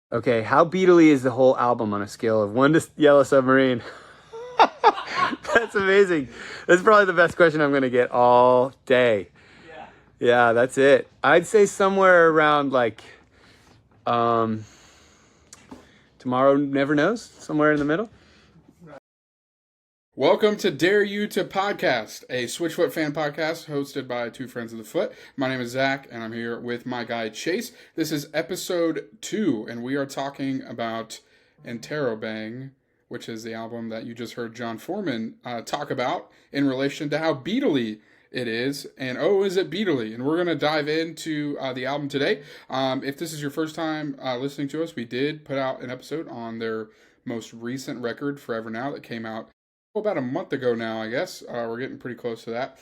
Okay, how Beatley is the whole album on a scale of 1 to Yellow Submarine? That's amazing. That's probably the best question I'm going to get all day. Yeah, that's it. I'd say somewhere around um, Tomorrow Never Knows, somewhere in the middle. Welcome to Dare You to Podcast, a Switchfoot fan podcast hosted by two friends of the foot. My name is Zach, and I'm here with my guy Chase. This is episode 2, and we are talking about Interrobang, which is the album that you just heard John Foreman talk about in relation to how Beatley it is, and oh, is it Beatley? And we're going to dive into the album today. If this is your first time listening to us, we did put out an episode on their most recent record, Forever Now, that came out about a month ago now, I guess. We're getting pretty close to that.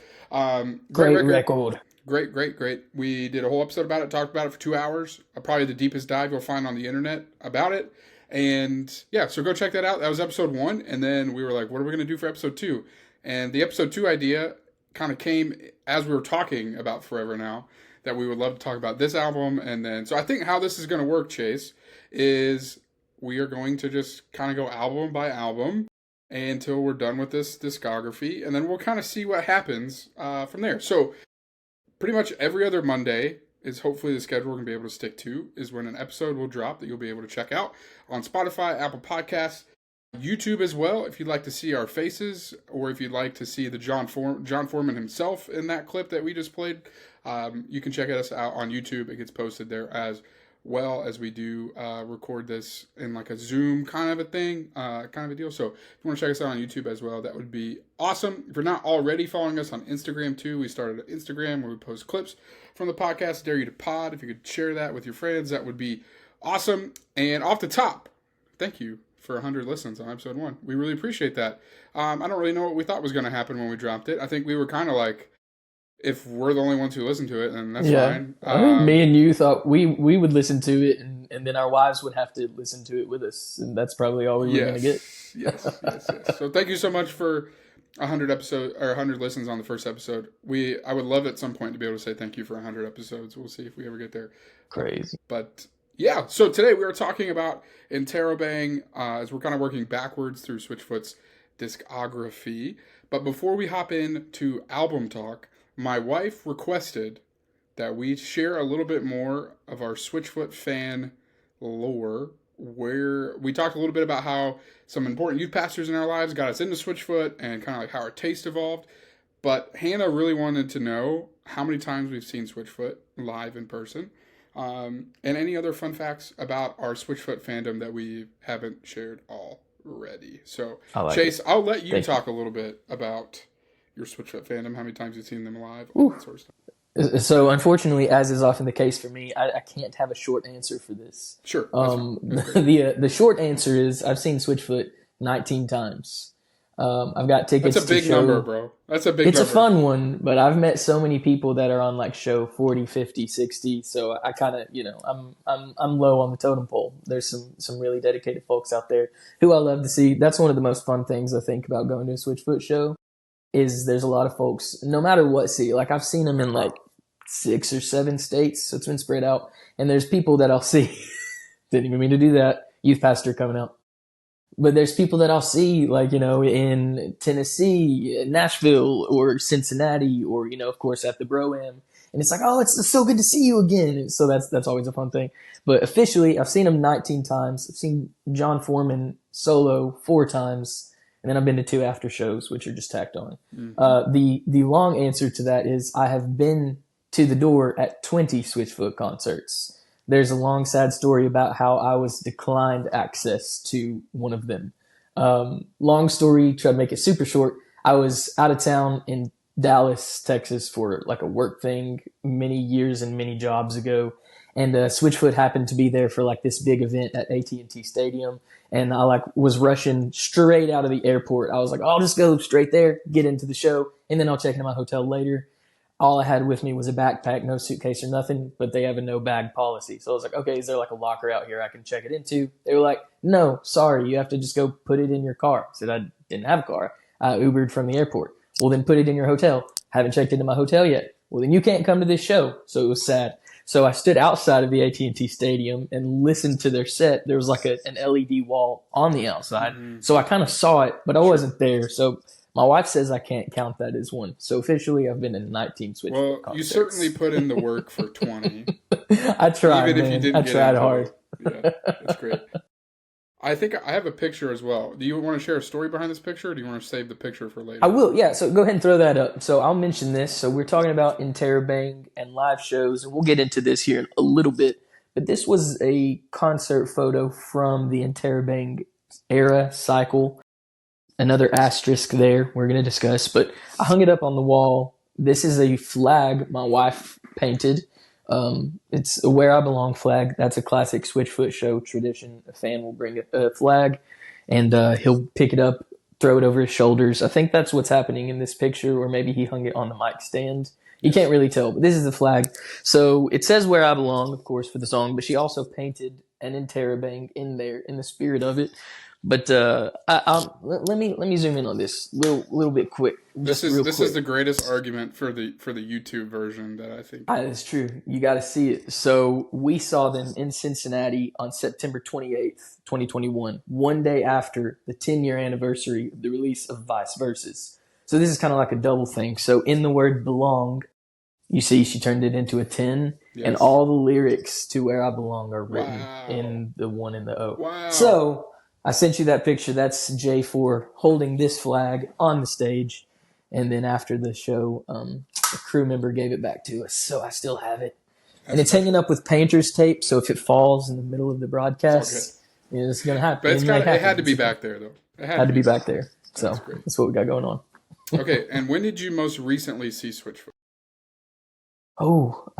Great record. Great. We did a whole episode about it, talked about it for 2 hours. Probably the deepest dive you'll find on the internet about it. And yeah, so go check that out. That was episode 1. And then we were like, what are we going to do for episode 2? And the episode 2 idea kind of came as we were talking about Forever Now, that we would love to talk about this album. And then, so I think how this is going to work, Chase, is we are going to just kind of go album by album until we're done with this discography, and then we'll kind of see what happens from there. So pretty much every other Monday is hopefully the schedule we're going to be able to stick to, is when an episode will drop that you'll be able to check out on Spotify, Apple Podcasts, YouTube as well, if you'd like to see our faces, or if you'd like to see the John Foreman himself in that clip that we just played. You can check us out on YouTube. It gets posted there as well, as we do record this in like a Zoom kind of a thing, kind of a deal. So if you want to check us out on YouTube as well, that would be awesome. If you're not already following us on Instagram too, we started an Instagram where we post clips from the podcast, Dare You to Pod. If you could share that with your friends, that would be awesome. And off the top, thank you for 100 listens on episode 1. We really appreciate that. I don't really know what we thought was going to happen when we dropped it. I think we were kind of like, if we're the only ones who listen to it, then that's fine. I think me and you thought we would listen to it, and then our wives would have to listen to it with us, and that's probably all we were going to get. Yes. So thank you so much for 100 episodes or 100 listens on the first episode. I would love at some point to be able to say thank you for 100 episodes. We'll see if we ever get there. Crazy. But yeah, so today we are talking about Interrobang as we're kind of working backwards through Switchfoot's discography. But before we hop into album talk, my wife requested that we share a little bit more of our Switchfoot fan lore, where we talked a little bit about how some important youth pastors in our lives got us into Switchfoot and kind of like how our taste evolved. But Hannah really wanted to know how many times we've seen Switchfoot live in person, and any other fun facts about our Switchfoot fandom that we haven't shared already. So, Chase, I'll let you talk a little bit about your Switchfoot fandom, how many times you've seen them live, all that sort of stuff. So, unfortunately, as is often the case for me, I can't have a short answer for this. Sure. The short answer is I've seen Switchfoot 19 times. I've got tickets. That's a big number, bro. That's a big number. It's a fun one, but I've met so many people that are on like show 40, 50, 60. So I kind of, I'm low on the totem pole. There's some really dedicated folks out there who I love to see. That's one of the most fun things I think about going to a Switchfoot show, is there's a lot of folks, no matter what city. Like I've seen them in like 6 or 7 states, so it's been spread out. And there's people that I'll see, didn't even mean to do that, youth pastor coming out. But there's people that I'll see, like, in Tennessee, Nashville, or Cincinnati, or, of course, at the Bro-Am. And it's like, oh, it's so good to see you again. And so that's always a fun thing. But officially, I've seen him 19 times. I've seen John Foreman solo 4 times. And then I've been to 2 after shows, which are just tacked on. Mm-hmm. The long answer to that is I have been to the door at 20 Switchfoot concerts. There's a long, sad story about how I was declined access to one of them. Long story, try to make it super short. I was out of town in Dallas, Texas for like a work thing many years and many jobs ago. And Switchfoot happened to be there for like this big event at AT&T Stadium. And I was rushing straight out of the airport. I was like, I'll just go straight there, get into the show, and then I'll check into my hotel later. All I had with me was a backpack, no suitcase or nothing, but they have a no bag policy. So I was like, okay, is there like a locker out here I can check it into? They were like, no, sorry, you have to just go put it in your car. I said I didn't have a car. I Ubered from the airport. Well, then put it in your hotel. Haven't checked into my hotel yet. Well, then you can't come to this show. So it was sad. So I stood outside of the AT&T Stadium and listened to their set. There was like an LED wall on the outside. Mm-hmm. So I kind of saw it, but I wasn't there. So my wife says I can't count that as one. So officially, I've been in 19 Switchfoot Well, concerts. you certainly put in the work for 20. I tried, Even man. if you didn't I get tried into hard. it. Yeah, that's great. I think I have a picture as well. Do you want to share a story behind this picture, or do you want to save the picture for later? I will, yeah. So go ahead and throw that up. So I'll mention this. So we're talking about interrobang and live shows, and we'll get into this here in a little bit. But this was a concert photo from the interrobang era cycle. Another asterisk there we're going to discuss, but I hung it up on the wall. This is a flag my wife painted. It's a Where I Belong flag. That's a classic Switchfoot show tradition. A fan will bring a flag, and he'll pick it up, throw it over his shoulders. I think that's what's happening in this picture, or maybe he hung it on the mic stand. You can't really tell, but this is the flag. So it says Where I Belong, of course, for the song, but she also painted an interrobang in there in the spirit of it. But let me zoom in on this little bit quick. This is the greatest argument for the YouTube version that I think. That's true. You got to see it. So we saw them in Cincinnati on September 28th, 2021, one day after the 10-year anniversary of the release of Vice Versus. So this is kind of like a double thing. So in the word belong, you see she turned it into a 10, Yes. and all the lyrics to Where I Belong are written in the 1 and the O. Wow. So I sent you that picture. That's J4 holding this flag on the stage. And then after the show, a crew member gave it back to us. So I still have it. And it's hanging up with painter's tape. So if it falls in the middle of the broadcast, it's going to happen. But it had to be back there, though. It had to be back there. So great. That's what we got going on. Okay. And when did you most recently see Switchfoot? Oh,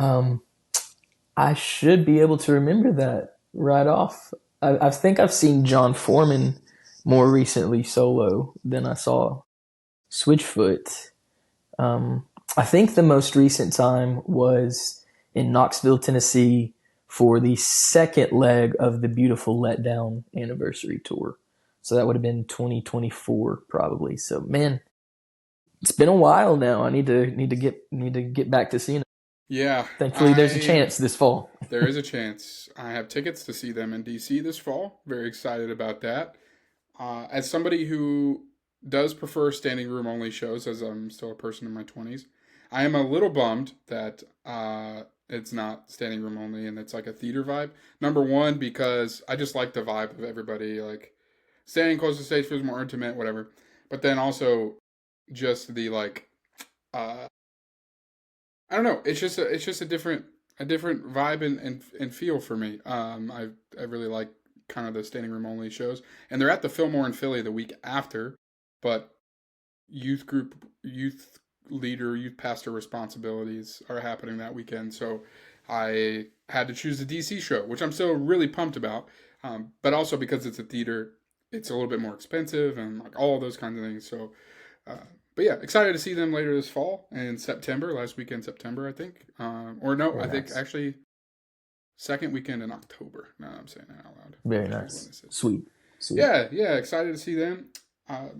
I should be able to remember that right off. I think I've seen John Foreman more recently solo than I saw Switchfoot. I think the most recent time was in Knoxville, Tennessee for the second leg of the Beautiful Letdown anniversary tour. So that would have been 2024 probably. So man, it's been a while now. I need to get back to seeing it. Yeah. Thankfully, there's a chance this fall. There is a chance. I have tickets to see them in DC this fall. Very excited about that. As somebody who does prefer standing room only shows, as I'm still a person in my 20s, I am a little bummed that it's not standing room only and it's like a theater vibe. Number one, because I just like the vibe of everybody, like standing close to the stage feels more intimate, whatever. But then also just the like, I don't know. It's just a different vibe and feel for me. I really like kind of the standing room only shows, and they're at the Fillmore in Philly the week after, but youth leader, youth pastor responsibilities are happening that weekend, so I had to choose the DC show, which I'm still really pumped about. But also because it's a theater, it's a little bit more expensive and like all those kinds of things. So. But yeah, excited to see them later this fall in September, last weekend September, I think. I think actually second weekend in October. Now I'm saying that out loud. Very nice. Sweet. Yeah, excited to see them.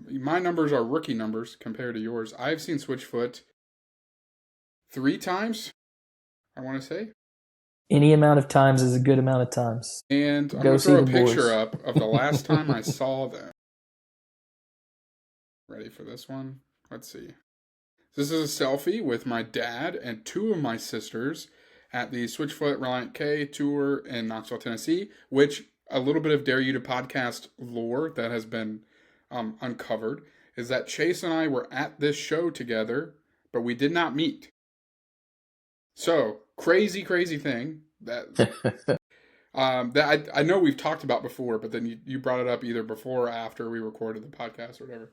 My numbers are rookie numbers compared to yours. I've seen Switchfoot 3 times, I want to say. Any amount of times is a good amount of times. And I'm going to throw a picture up of the last time I saw them. Ready for this one? Let's see. This is a selfie with my dad and 2 of my sisters at the Switchfoot Reliant K tour in Knoxville, Tennessee, which a little bit of Dare You to Podcast lore that has been uncovered is that Chase and I were at this show together, but we did not meet. So, crazy thing that that I know we've talked about before, but then you brought it up either before or after we recorded the podcast or whatever.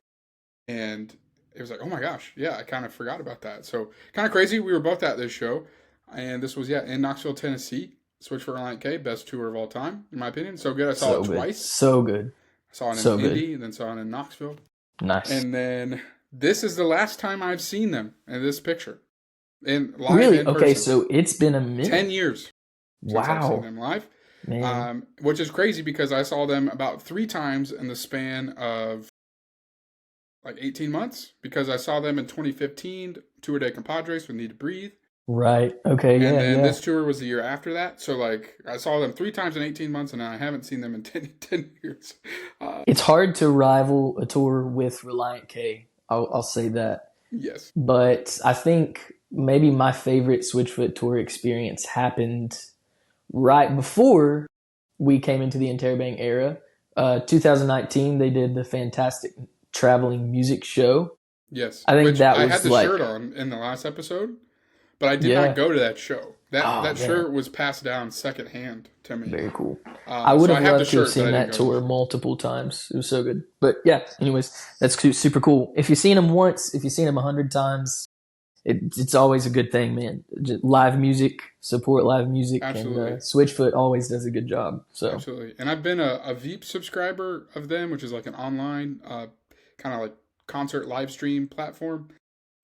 And it was like, oh my gosh, yeah, I kind of forgot about that. So kind of crazy. We were both at this show, and this was in Knoxville, Tennessee. Switchfoot Reliant K, best tour of all time, in my opinion. So good. I saw it twice. So good. I saw it in Indy, and then saw it in Knoxville. Nice. And then this is the last time I've seen them in this picture. Live really? in Okay, person. so it's been a minute. 10 years. Since I've seen them live. Man. Which is crazy because I saw them about 3 times in the span of like 18 months, because I saw them in 2015, Tour de Compadres with Need to Breathe. Right. Okay. And Yeah. then Yeah. this tour was the year after that. So like I saw them 3 times in 18 months, and I haven't seen them in 10 years. It's hard to rival a tour with Reliant K. I'll say that. Yes. But I think maybe my favorite Switchfoot tour experience happened right before we came into the interrobang era. 2019, they did the fantastic traveling music show. Yes. I think Which that I had was the like, shirt on in the last episode, but I did not yeah. go to that show. That Oh that man, shirt was passed down secondhand to me. very cool. I would So have I have the loved to have shirt, but seen I that didn't go. tour multiple times. It was so good. But yeah, anyways, that's super cool. If you've seen them once, if you've seen them 100 times, it's always a good thing, man. Just live music, support live music, Absolutely. and Switchfoot always does a good job. So Absolutely. And I've been a Veep subscriber of them, which is like an online kind of like concert live stream platform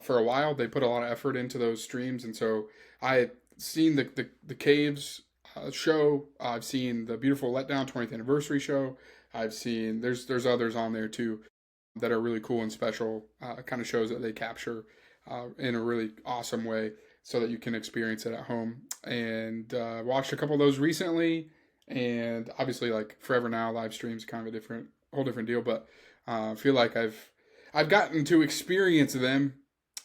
for a while. They put a lot of effort into those streams. And so I had seen the Caves show. I've seen the Beautiful Letdown 20th anniversary show. I've seen, there's others on there too that are really cool and special kind of shows that they capture in a really awesome way so that you can experience it at home. And watched a couple of those recently. And obviously, like Forever Now live streams, kind of a whole different deal. But I feel like I've gotten to experience them,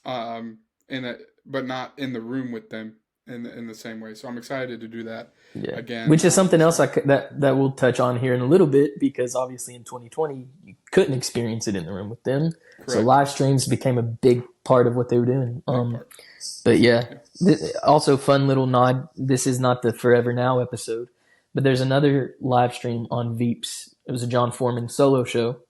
but not in the room with them in the same way. So I'm excited to do that yeah, again. which is something else that we'll touch on here in a little bit, because obviously in 2020 you couldn't experience it in the room with them. Correct. So live streams became a big part of what they were doing. Part. But yeah, also fun little nod. This is not the Forever Now episode, but there's another live stream on Veeps. It was a John Foreman solo show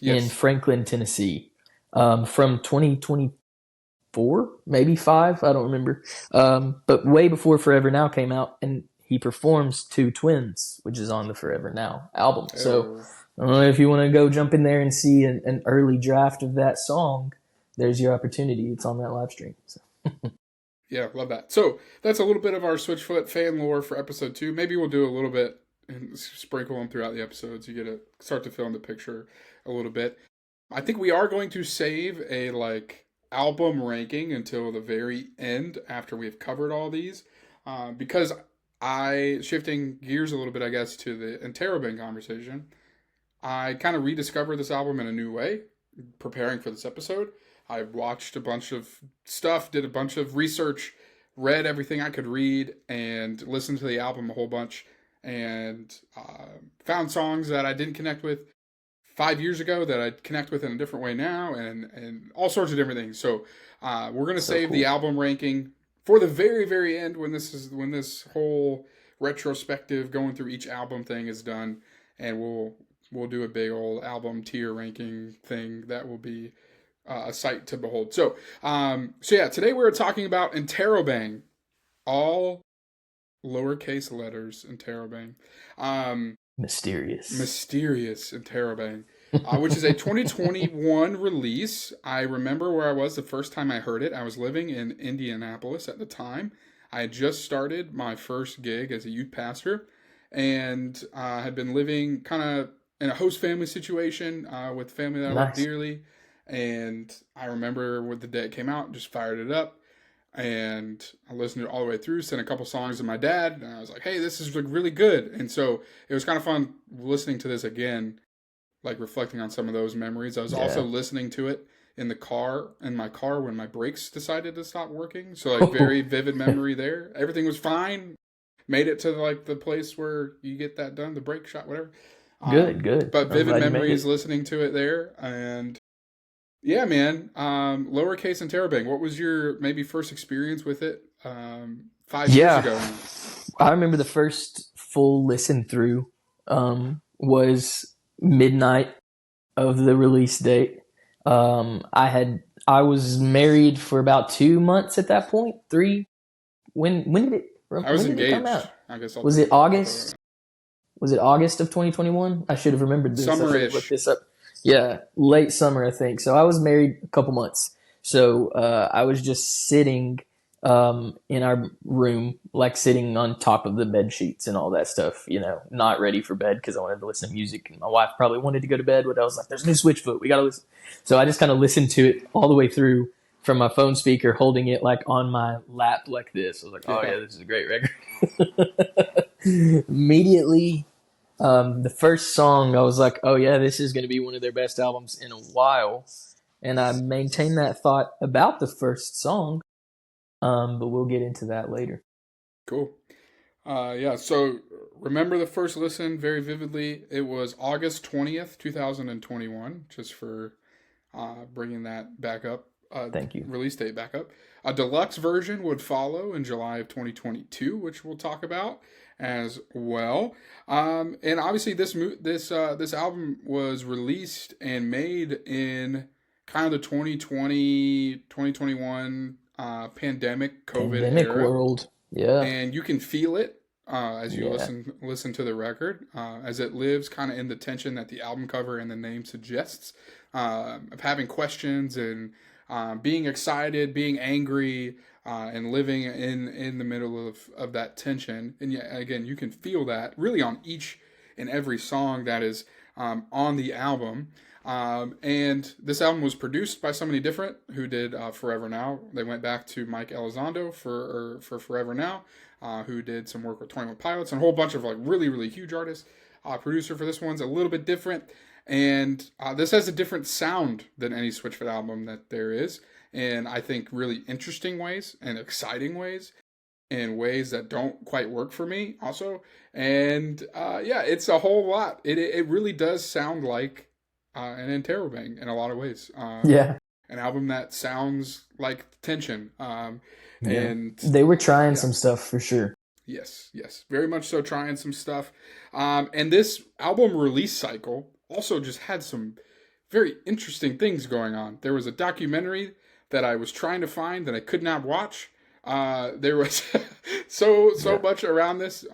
in Franklin, Tennessee, from 2024, maybe 5. I don't remember. But way before Forever Now came out, and he performs Two Twins, which is on the Forever Now album. So I don't know if you want to go jump in there and see an early draft of that song. There's your opportunity. It's on that live stream. So. Yeah, love that. So that's a little bit of our Switchfoot fan lore for episode 2. Maybe we'll do a little bit and sprinkle them throughout the episodes. You get to start to fill in the picture a little bit. I think we are going to save a album ranking until the very end after we've covered all these, because shifting gears a little bit, I guess, to the interrobang conversation. I kind of rediscovered this album in a new way, preparing for this episode. I watched a bunch of stuff, did a bunch of research, read everything I could read, and listened to the album a whole bunch, and found songs that I didn't connect with 5 years ago that I connect with in a different way now, and all sorts of different things. So we're gonna save the album ranking for the very, very end when this whole retrospective going through each album thing is done, and we'll do a big old album tier ranking thing that will be a sight to behold. So yeah, today we're talking about interrobang, all lowercase letters interrobang. Mysterious interrobang, which is a 2021 release. I remember where I was the first time I heard it. I was living in Indianapolis at the time. I had just started my first gig as a youth pastor, and had been living kind of in a host family situation with family that I love dearly. And I remember when the day it came out, just fired it up, and I listened to it all the way through, sent a couple songs to my dad, and I was like, hey, this is really good. And so it was kind of fun listening to this again, reflecting on some of those memories. I was also listening to it in my car when my brakes decided to stop working. So very vivid memory there. Everything was fine. Made it to the place where you get that done, the brake shot, whatever. Good. But vivid memories listening to it there. And yeah, man. Lowercase interrobang. What was your maybe first experience with it 5 years ago? I remember the first full listen through was midnight of the release date. I was married for about 2 months at that point. 3. When did it? I was engaged. Come out? I guess was it August? Was it August of 2021? I should have remembered this. Summerish. Look this up. Yeah, late summer, I think. So I was married a couple months. So I was just sitting in our room, sitting on top of the bed sheets and all that stuff, not ready for bed because I wanted to listen to music. And my wife probably wanted to go to bed, but I was like, there's new Switchfoot. We got to listen. So I just kind of listened to it all the way through. from my phone speaker, holding it like on my lap like this. I was like, oh yeah, this is a great record. Immediately, the first song, I was like, oh yeah, this is going to be one of their best albums in a while. And I maintained that thought about the first song, but we'll get into that later. Cool. Yeah, so remember the first listen very vividly. It was August 20th, 2021, just for bringing that back up. Thank you. Release date back up. A deluxe version would follow in July of 2022, which we'll talk about as well. And obviously, this album was released and made in kind of the 2020, 2021 pandemic COVID era. World. Yeah. And you can feel it as you listen to the record, as it lives kind of in the tension that the album cover and the name suggests, of having questions and being excited, being angry, and living in the middle of that tension. And yet, again, you can feel that really on each and every song that is on the album. And this album was produced by somebody different who did Forever Now. They went back to Mike Elizondo for Forever Now, who did some work with 21 Pilots and a whole bunch of like really, really huge artists. Producer for this one's a little bit different. And this has a different sound than any Switchfoot album that there is. And I think really interesting ways and exciting ways and ways that don't quite work for me also. And yeah, it's a whole lot. It really does sound like an interrobang in a lot of ways. An album that sounds like tension. And they were trying some stuff for sure. Yes, very much so, trying some stuff. And this album release cycle also just had some very interesting things going on. There was a documentary that I was trying to find that I could not watch. There was so much around this.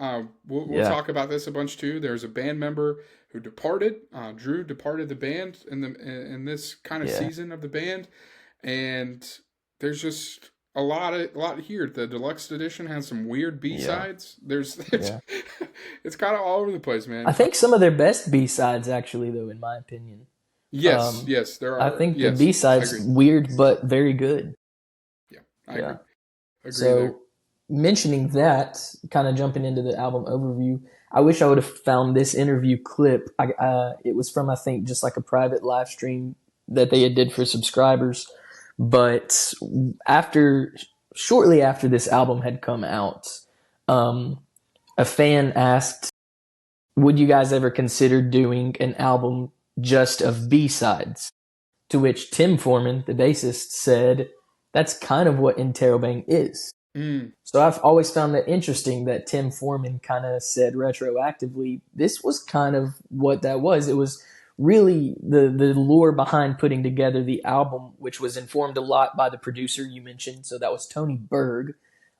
We'll talk about this a bunch too. There's a band member who departed. Drew departed the band in this kind of season of the band, and there's just a lot here. The deluxe edition has some weird B-sides. There's it's kind of all over the place, man. I think some of their best B-sides, actually, though, in my opinion. Yes, there are. I think the B-sides weird but very good. Yeah, I agree. So, there. Mentioning that, kind of jumping into the album overview, I wish I would have found this interview clip. It was from, I think, just like a private live stream that they did for subscribers. But shortly after this album had come out, a fan asked, would you guys ever consider doing an album just of B-sides? To which Tim Foreman, the bassist, said, that's kind of what interrobang is. So I've always found that interesting that Tim Foreman kind of said retroactively, this was kind of what that was. It was really the lore behind putting together the album, which was informed a lot by the producer you mentioned. So that was Tony Berg.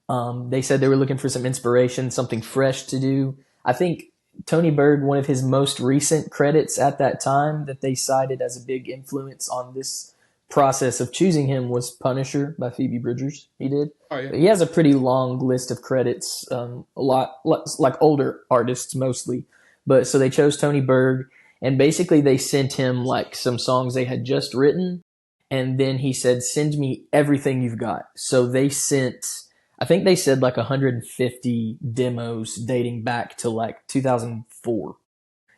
They said they were looking for some inspiration, something fresh to do. I think Tony Berg, one of his most recent credits at that time that they cited as a big influence on this process of choosing him was Punisher by Phoebe Bridgers. He did. Oh, yeah. He has a pretty long list of credits, a lot like older artists mostly. But so they chose Tony Berg, and basically they sent him like some songs they had just written, and then he said, send me everything you've got. So they sent, I think they said like 150 demos dating back to like 2004.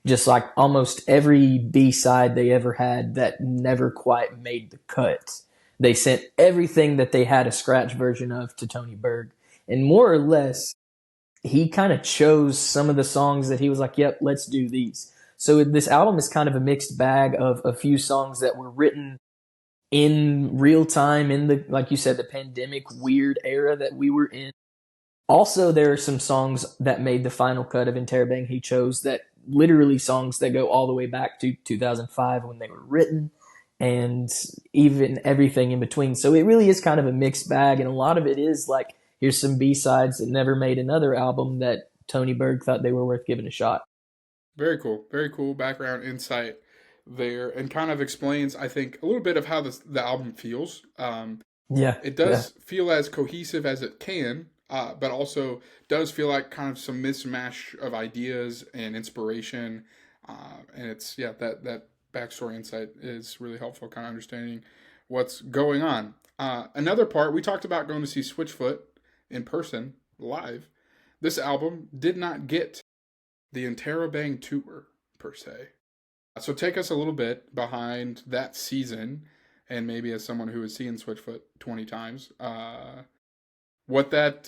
Just like almost every B-side they ever had that never quite made the cut. They sent everything that they had a scratch version of to Tony Berg. And more or less, he kind of chose some of the songs that he was like, yep, let's do these. So this album is kind of a mixed bag of a few songs that were written in real time in the, like you said, the pandemic weird era that we were in. Also, there are some songs that made the final cut of interrobang he chose that literally songs that go all the way back to 2005 when they were written, and even everything in between. So it really is kind of a mixed bag, and a lot of it is like, here's some B-sides that never made another album that Tony Berg thought they were worth giving a shot. Very cool background insight there, and kind of explains, I think, a little bit of how the album feels. It does feel as cohesive as it can, but also does feel like kind of some mismatch of ideas and inspiration. And it's, that backstory insight is really helpful, kind of understanding what's going on. Another part, we talked about going to see Switchfoot in person, live. This album did not get the interrobang tour, per se. So take us a little bit behind that season, and maybe as someone who has seen Switchfoot 20 times, what that,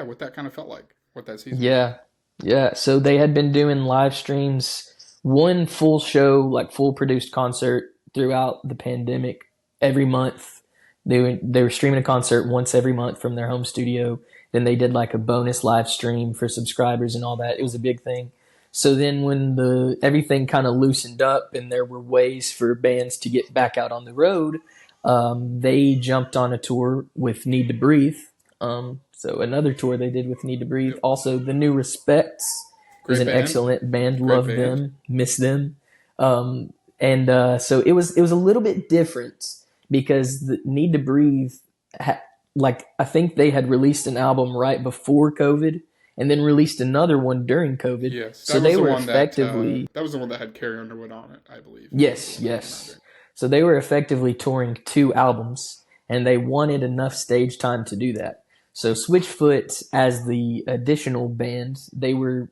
what that kind of felt like, what that season was. Yeah. Yeah. So they had been doing live streams, one full show, like full produced concert throughout the pandemic every month. They were streaming a concert once every month from their home studio. Then they did like a bonus live stream for subscribers and all that. It was a big thing. So then when the everything kind of loosened up and there were ways for bands to get back out on the road, they jumped on a tour with Need to Breathe. So another tour they did with Need to Breathe. Yep. Also, The New Respects is an excellent band. Love them, miss them. So it was a little bit different because the Need to Breathe, I think they had released an album right before COVID and then released another one during COVID. Yes, so they were effectively that was the one that had Carrie Underwood on it, I believe. Yes. So they were effectively touring 2 albums, and they wanted enough stage time to do that. So Switchfoot, as the additional band, they were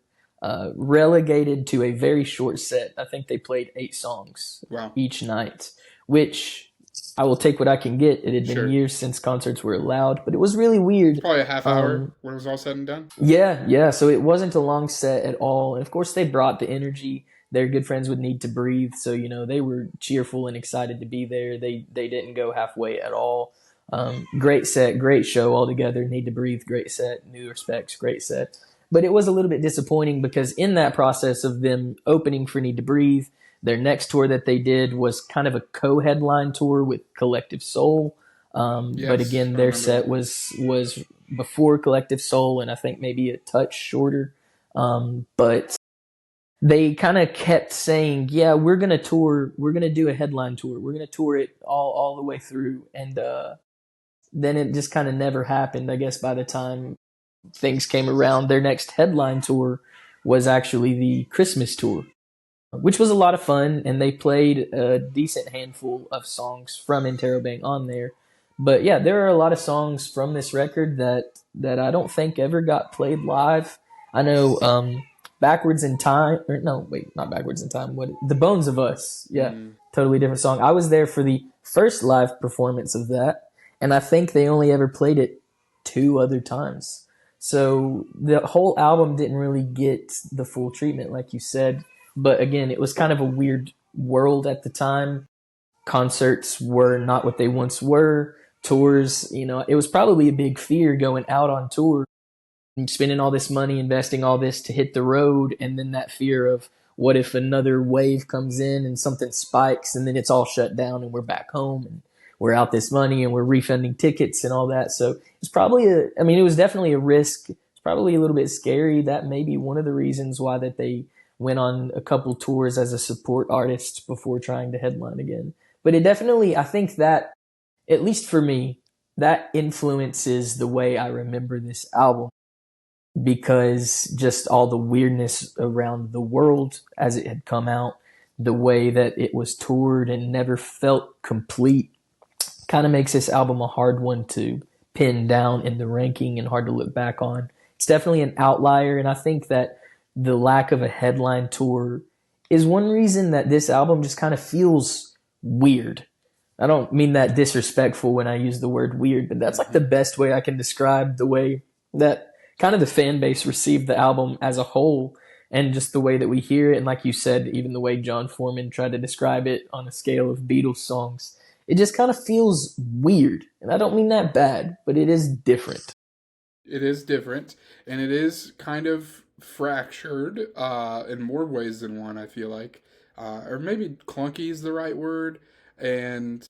relegated to a very short set. I think they played 8 songs each night, which I will take what I can get. It had been years since concerts were allowed, but it was really weird. Probably a half hour when it was all said and done. Yeah. So it wasn't a long set at all. And of course, they brought the energy. They're good friends with Need to Breathe. So, they were cheerful and excited to be there. They didn't go halfway at all. Great set, great show altogether. Need to Breathe, great set. New Respects, great set. But it was a little bit disappointing because in that process of them opening for Need to Breathe, their next tour that they did was kind of a co-headline tour with Collective Soul. But again, their set was before Collective Soul and I think maybe a touch shorter. But they kind of kept saying, yeah, we're going to tour. We're going to do a headline tour. We're going to tour it all the way through. And then it just kind of never happened. I guess by the time things came around, their next headline tour was actually the Christmas tour, which was a lot of fun. And they played a decent handful of songs from interrobang on there. But yeah, there are a lot of songs from this record that I don't think ever got played live. I know Backwards in Time, or no, wait, not Backwards in Time. What? The Bones of Us. Yeah, totally different song. I was there for the first live performance of that, and I think they only ever played it 2 other times. So the whole album didn't really get the full treatment, like you said. But again, it was kind of a weird world at the time. Concerts were not what they once were. Tours, it was probably a big fear going out on tour, spending all this money, investing all this to hit the road, and then that fear of what if another wave comes in and something spikes and then it's all shut down and we're back home and we're out this money and we're refunding tickets and all that. So it's probably it was definitely a risk. It's probably a little bit scary. That may be one of the reasons why that they went on a couple tours as a support artist before trying to headline again. But it definitely, I think that, at least for me, that influences the way I remember this album, because just all the weirdness around the world as it had come out, the way that it was toured and never felt complete, kind of makes this album a hard one to pin down in the ranking and hard to look back on. It's definitely an outlier, and I think that the lack of a headline tour is one reason that this album just kind of feels weird. I don't mean that disrespectful when I use the word weird, but that's like the best way I can describe the way that kind of the fan base received the album as a whole, and just the way that we hear it. And like you said, even the way John Foreman tried to describe it on a scale of Beatles songs, it just kind of feels weird. And I don't mean that bad, but it is different. It is different, and it is kind of fractured in more ways than one, I feel like. Or maybe clunky is the right word. And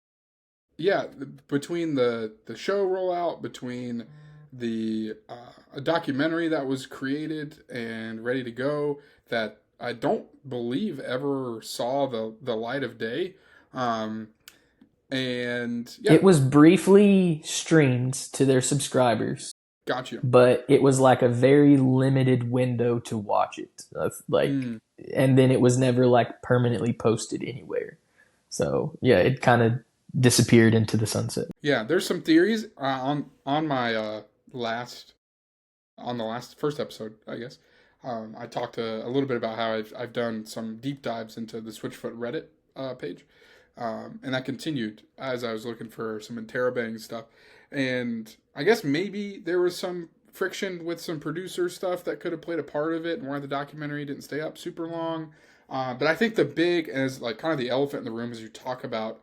yeah, between the show rollout, between the a documentary that was created and ready to go that I don't believe ever saw the light of day. And yeah. It was briefly streamed to their subscribers. Gotcha. But it was like a very limited window to watch it. And then it was never like permanently posted anywhere. So yeah, it kind of disappeared into the sunset. Yeah, there's some theories on my first episode, I guess. I talked a little bit about how I've done some deep dives into the Switchfoot Reddit page, and that continued as I was looking for some interrobang stuff. And I guess maybe there was some friction with some producer stuff that could have played a part of it, and why the documentary didn't stay up super long. But I think the big, as like kind of the elephant in the room as you talk about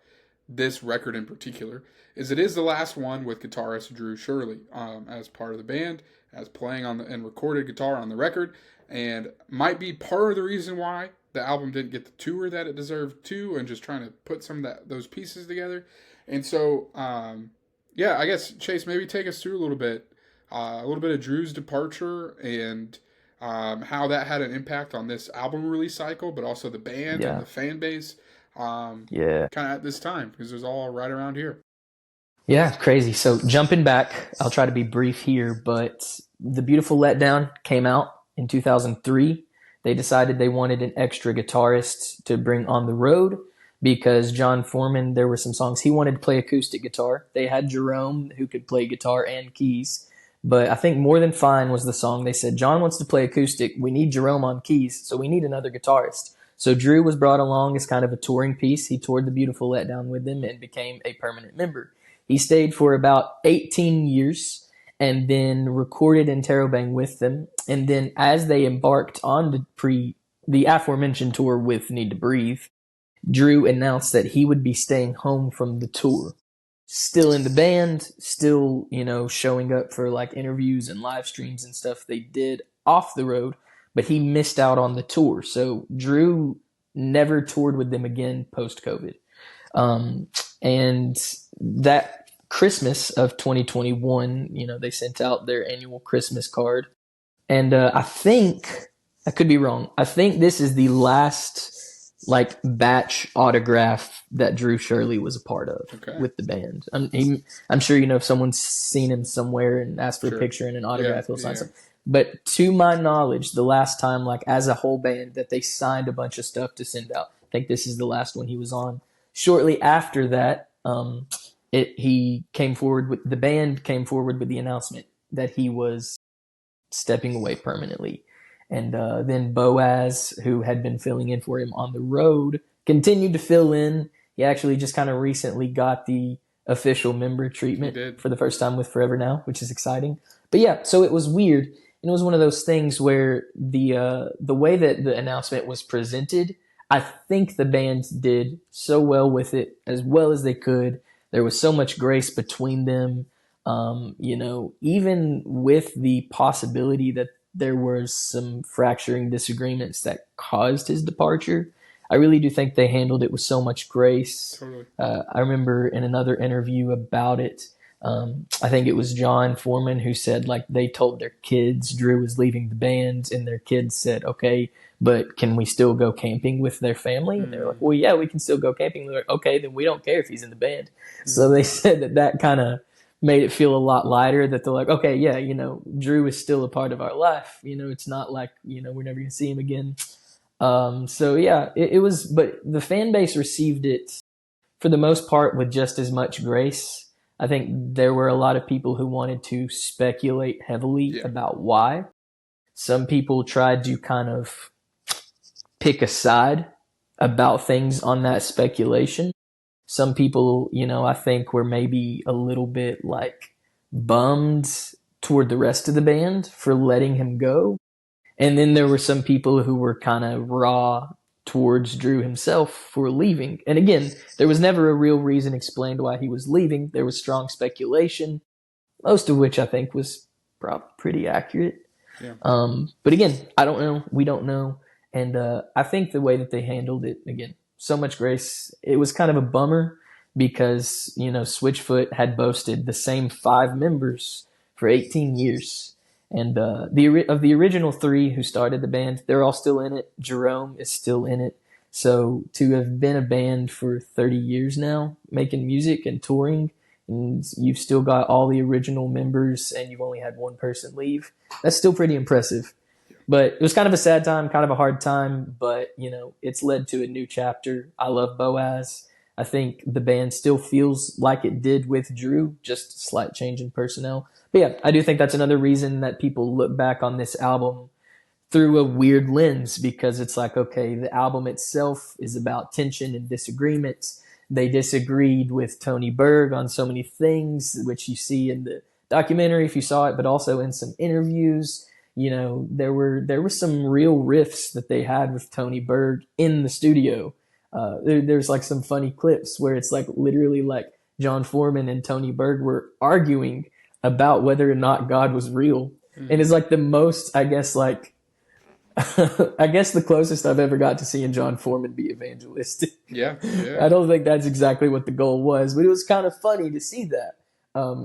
this record in particular, is it is the last one with guitarist Drew Shirley as part of the band, as playing on and recorded guitar on the record, and might be part of the reason why the album didn't get the tour that it deserved to, and just trying to put some of those pieces together. And so, yeah, I guess Chase, maybe take us through a little bit of Drew's departure and how that had an impact on this album release cycle, but also the band and the fan base. Kind of at this time, because it was all right around here. Yeah, crazy. So jumping back, I'll try to be brief here, but The Beautiful Letdown came out in 2003. They decided they wanted an extra guitarist to bring on the road because John Foreman, there were some songs he wanted to play acoustic guitar. They had Jerome, who could play guitar and keys, but I think More Than Fine was the song. They said, John wants to play acoustic. We need Jerome on keys, so we need another guitarist. So Drew was brought along as kind of a touring piece. He toured The Beautiful Letdown with them and became a permanent member. He stayed for about 18 years and then recorded interrobang with them. And then as they embarked on the aforementioned tour with Need to Breathe, Drew announced that he would be staying home from the tour. Still in the band, still, showing up for like interviews and live streams and stuff they did off the road, but he missed out on the tour. So Drew never toured with them again post-COVID. And that Christmas of 2021, they sent out their annual Christmas card. And I could be wrong. I think this is the last batch autograph that Drew Shirley was a part of with the band. I'm sure, if someone's seen him somewhere and asked for a picture and an autograph, he'll sign something. But to my knowledge, the last time, as a whole band, that they signed a bunch of stuff to send out, I think this is the last one he was on. Shortly after that, the band came forward with the announcement that he was stepping away permanently. And then Boaz, who had been filling in for him on the road, continued to fill in. He actually just kind of recently got the official member treatment for the first time with Forever Now, which is exciting. But yeah, so it was weird. And it was one of those things where the way that the announcement was presented, I think the band did so well with it, as well as they could. There was so much grace between them, even with the possibility that there was some fracturing disagreements that caused his departure. I really do think they handled it with so much grace. Totally. I remember in another interview about it, I think it was John Foreman who said they told their kids Drew was leaving the band, and their kids said, okay, but can we still go camping with their family? And they were like, well, yeah, we can still go camping. They're like, okay, then we don't care if he's in the band. So they said that kind of made it feel a lot lighter, that they're like, okay, yeah, Drew is still a part of our life. It's not like, we're never going to see him again. So yeah, it was, but the fan base received it for the most part with just as much grace. I think there were a lot of people who wanted to speculate heavily about why. Some people tried to kind of pick a side about things on that speculation. Some people, I think were maybe a little bit bummed toward the rest of the band for letting him go. And then there were some people who were kind of raw towards Drew himself for leaving. And again, there was never a real reason explained why he was leaving. There was strong speculation, most of which I think was probably pretty accurate. Yeah. But again, I don't know. We don't know. And I think the way that they handled it, again, so much grace. It was kind of a bummer because, Switchfoot had boasted the same 5 members for 18 years. And of the original 3 who started the band, they're all still in it. Jerome is still in it. So to have been a band for 30 years now, making music and touring, and you've still got all the original members and you've only had one person leave, that's still pretty impressive. But it was kind of a sad time, kind of a hard time, but, it's led to a new chapter. I love Boaz. I think the band still feels like it did with Drew, just a slight change in personnel. But yeah, I do think that's another reason that people look back on this album through a weird lens, because it's like, okay, the album itself is about tension and disagreements. They disagreed with Tony Berg on so many things, which you see in the documentary if you saw it, but also in some interviews. You know, there were some real riffs that they had with Tony Berg in the studio. There's like some funny clips where it's like literally like John Foreman and Tony Berg were arguing about whether or not God was real. And it's like the most, I guess, like, I guess the closest I've ever got to seeing John Foreman be evangelistic. Yeah. I don't think that's exactly what the goal was, but it was kind of funny to see that.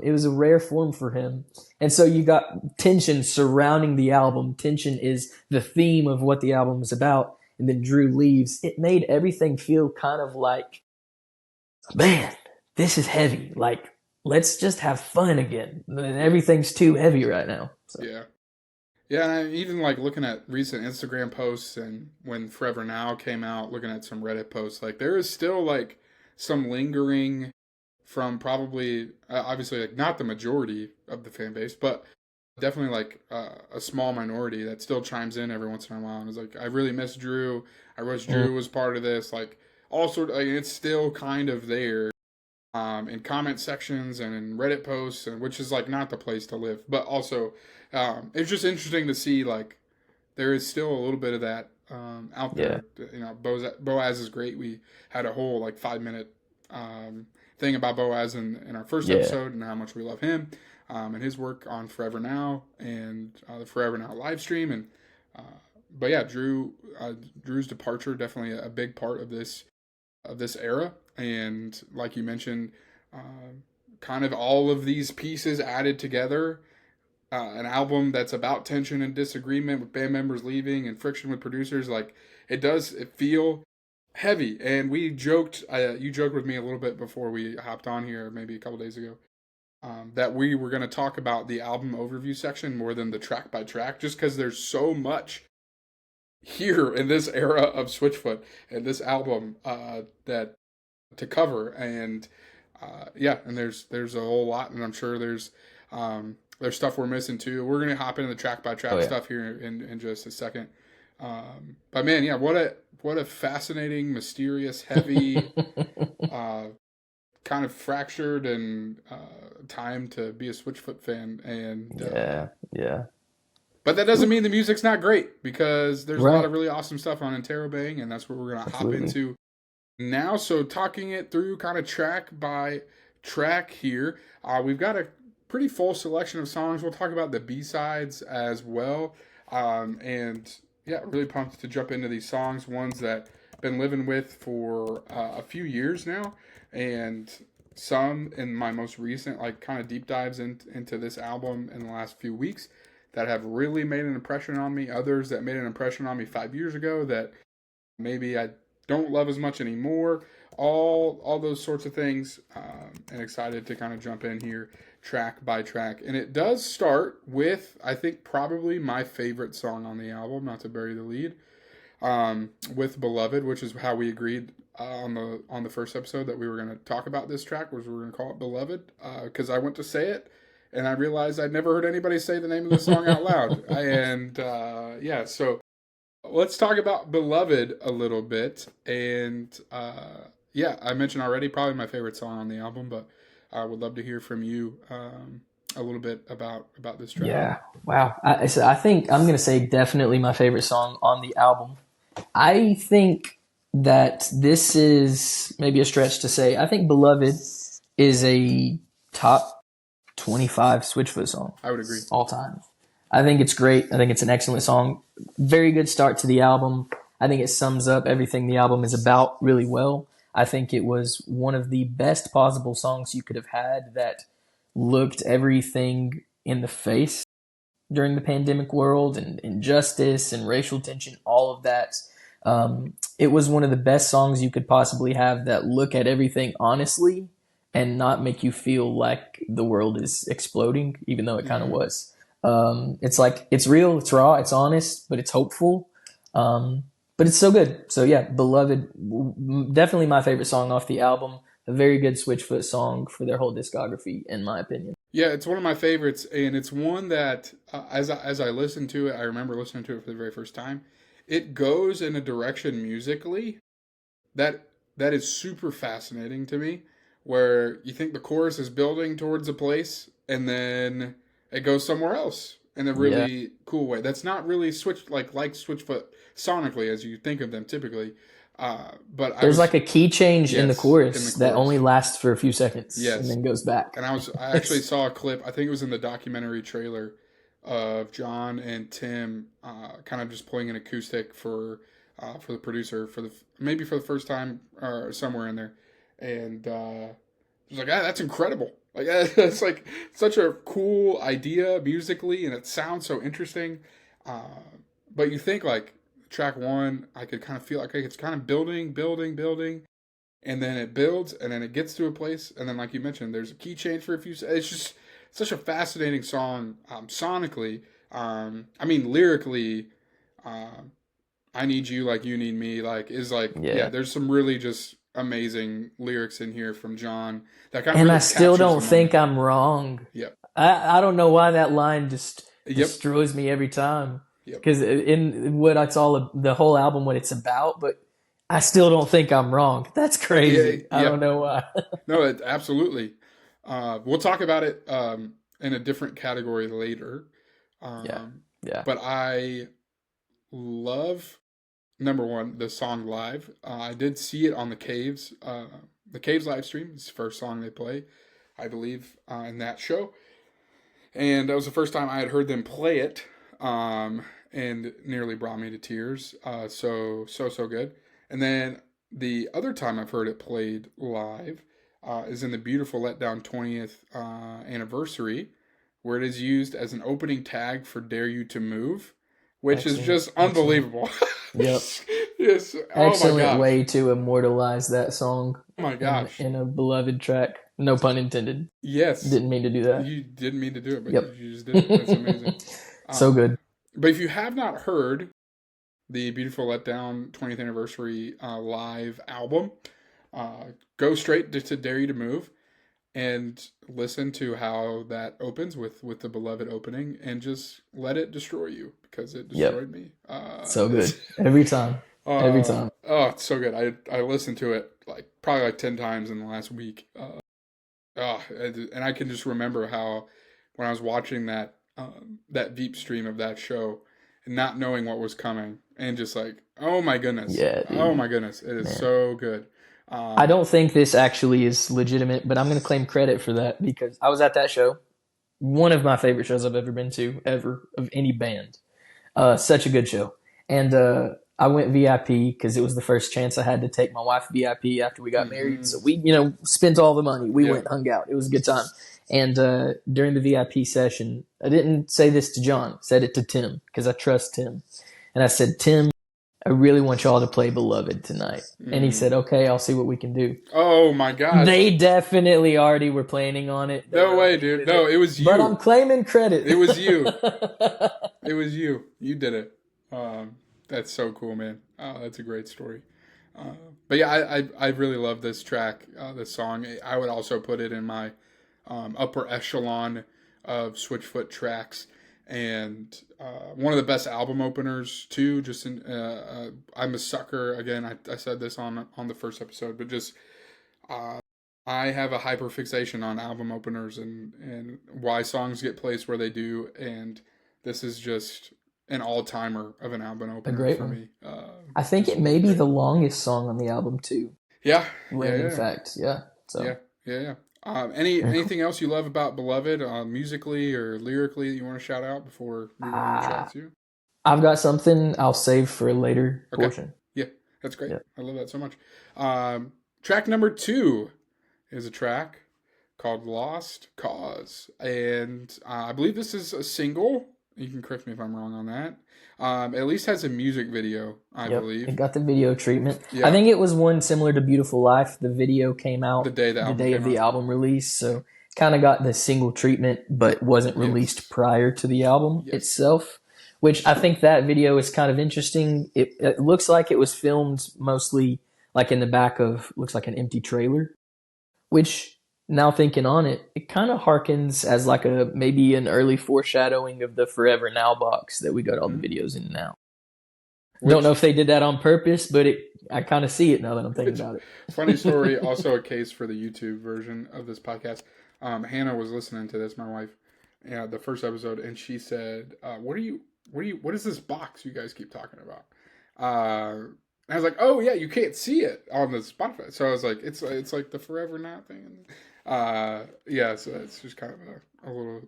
It was a rare form for him. And so you got tension surrounding the album. Tension is the theme of what the album is about. And then Drew leaves. It made everything feel kind of like, man, this is heavy. Like, let's just have fun again. Everything's too heavy right now. So. Yeah. Yeah, and I even like looking at recent Instagram posts and when Forever Now came out, looking at some Reddit posts, like there is still like some lingering from probably, obviously like not the majority of the fan base, but definitely like a small minority that still chimes in every once in a while and is like, I really miss Drew. I wish Drew was part of this. Like all sort of, like, it's still kind of there in comment sections and in Reddit posts, and which is like not the place to live, but also it's just interesting to see like there is still a little bit of that out there. You know, Boaz is great. We had a whole like 5-minute thing about Boaz in our first episode and how much we love him and his work on Forever Now and the Forever Now live stream. And but yeah, Drew's departure definitely a big part of this era. And like you mentioned, kind of all of these pieces added together, an album that's about tension and disagreement with band members leaving and friction with producers. Like it feel heavy. And we joked, you joked with me a little bit before we hopped on here, maybe a couple days ago, that we were going to talk about the album overview section more than the track by track, just because there's so much here in this era of Switchfoot and this album that to cover. And and there's a whole lot, and I'm sure there's stuff we're missing too. We're gonna hop into the track by track stuff here in just a second. But man, yeah, what a fascinating, mysterious, heavy, kind of fractured and time to be a Switchfoot fan. And yeah. But that doesn't mean the music's not great, because there's a lot of really awesome stuff on interrobang, and that's what we're gonna hop into now. So talking it through kind of track by track here, we've got a pretty full selection of songs. We'll talk about the B-sides as well. And yeah, really pumped to jump into these songs, ones that I've been living with for a few years now, and some in my most recent like kind of deep dives into this album in the last few weeks that have really made an impression on me. Others that made an impression on me 5 years ago that maybe I don't love as much anymore. All those sorts of things. And excited to kind of jump in here track by track. And it does start with, I think, probably my favorite song on the album, not to bury the lead, with Beloved, which is how we agreed on the first episode that we were going to talk about this track, was we were going to call it Beloved, because I went to say it and I realized I'd never heard anybody say the name of the song out loud. And so let's talk about Beloved a little bit. And I mentioned already, probably my favorite song on the album, but I would love to hear from you a little bit about this track. Yeah, wow. I think I'm going to say definitely my favorite song on the album. I think that this is maybe a stretch to say. I think Beloved is a top 25 Switchfoot song. I would agree. All time. I think it's great. I think it's an excellent song. Very good start to the album. I think it sums up everything the album is about really well. I think it was one of the best possible songs you could have had that looked everything in the face during the pandemic world, and injustice and racial tension, all of that. It was one of the best songs you could possibly have that look at everything honestly and not make you feel like the world is exploding, even though it kind of was. It's like, it's real, it's raw, it's honest, but it's hopeful. But it's so good. So yeah, Beloved, definitely my favorite song off the album. A very good Switchfoot song for their whole discography, in my opinion. Yeah, it's one of my favorites, and it's one that as I listen to it, I remember listening to it for the very first time. It goes in a direction musically that that is super fascinating to me, where you think the chorus is building towards a place, and then it goes somewhere else in a Yeah. really cool way. That's not really like Switchfoot sonically as you think of them typically. But There's like a key change in the Yes, chorus in the that chorus. only lasts for a few seconds Yes. and then goes back. And I actually saw a clip. I think it was in the documentary trailer of John and Tim kind of just playing an acoustic for the producer maybe for the first time or somewhere in there, and I was like, that's incredible. Like it's like such a cool idea musically, and it sounds so interesting. But you think like track one, I could kind of feel like it's kind of building, and then it builds, and then it gets to a place, and then like you mentioned, there's a key change for a few. It's just such a fascinating song sonically. I mean lyrically. I need you like you need me like is like Yeah. there's some really just amazing lyrics in here from John that kind of And really I still captures don't the think moment. I'm wrong. Yep. I don't know why that line just Yep. destroys me every time. Yep. Because in what it's all, the whole album, what it's about, but I still don't think I'm wrong. That's crazy. Yeah, I yep. don't know why. No, absolutely. We'll talk about it in a different category later. Yeah. But I love number one the song live. I did see it on the Caves live stream. It's the first song they play, I believe, in that show, and that was the first time I had heard them play it, and nearly brought me to tears. So good. And then the other time I've heard it played live is in the beautiful Letdown 20th anniversary, where it is used as an opening tag for Dare You to Move, which is just unbelievable. Yep. Yes. Oh my Excellent gosh. way to immortalize that song Oh my gosh. in a beloved track. No pun intended. Yes. Didn't mean to do that. You didn't mean to do it, but Yep. you just did it. That's amazing. So good. But if you have not heard the Beautiful Letdown 20th Anniversary live album, go straight to Dare You to Move and listen to how that opens with the Beloved opening, and just let it destroy you, because it destroyed me. So good. Every time. Every time. Oh, it's so good. I listened to it probably 10 times in the last week. And I can just remember how when I was watching that Veep stream of that show and not knowing what was coming, and just like, oh my goodness. Yeah, dude. Oh my goodness. It is so good. I don't think this actually is legitimate, but I'm going to claim credit for that because I was at that show. One of my favorite shows I've ever been to, ever, of any band. Such a good show. And I went VIP because it was the first chance I had to take my wife VIP after we got married. So we, spent all the money. We went, hung out. It was a good time. And during the VIP session, I didn't say this to John. I said it to Tim because I trust Tim. And I said, Tim, I really want y'all to play Beloved tonight. And he said, okay, I'll see what we can do. Oh my God. They definitely already were planning on it. No way, dude. No, it was you. But I'm claiming credit. It was you. It was you. You did it. That's so cool, man. That's a great story. But yeah, I really love this track, this song. I would also put it in my upper echelon of Switchfoot tracks, and one of the best album openers too. Just I'm a sucker. Again, I said this on the first episode, but just I have a hyperfixation on album openers and why songs get placed where they do, and this is just an all-timer of an album opener great for one. me. I think it may be the longest song on the album too. Yeah. Random fact. Yeah. So. Yeah. Anything else you love about Beloved, musically or lyrically, that you want to shout out before moving on to track two? I've got something I'll save for a later portion. Yeah, that's great. Yeah. I love that so much. Track number 2 is a track called Lost Cause, and I believe this is a single. You can correct me if I'm wrong on that. At least has a music video, I believe. It got the video treatment. Yeah. I think it was one similar to Beautiful Life. The video came out the day of the album release, so kind of got the single treatment, but wasn't released prior to the album itself, which I think that video is kind of interesting. It looks like it was filmed mostly like in the back of, looks like an empty trailer, which now thinking on it, it kind of harkens as like maybe an early foreshadowing of the Forever Now box that we got all the videos in now. Don't know if they did that on purpose, but I kind of see it now that I'm thinking about it. Funny story, also a case for the YouTube version of this podcast. Hannah was listening to this, my wife, the first episode, and she said, what is this box you guys keep talking about? I was like, oh yeah, you can't see it on the Spotify. So I was like, it's like the Forever Now thing. Yeah, so it's just kind of a little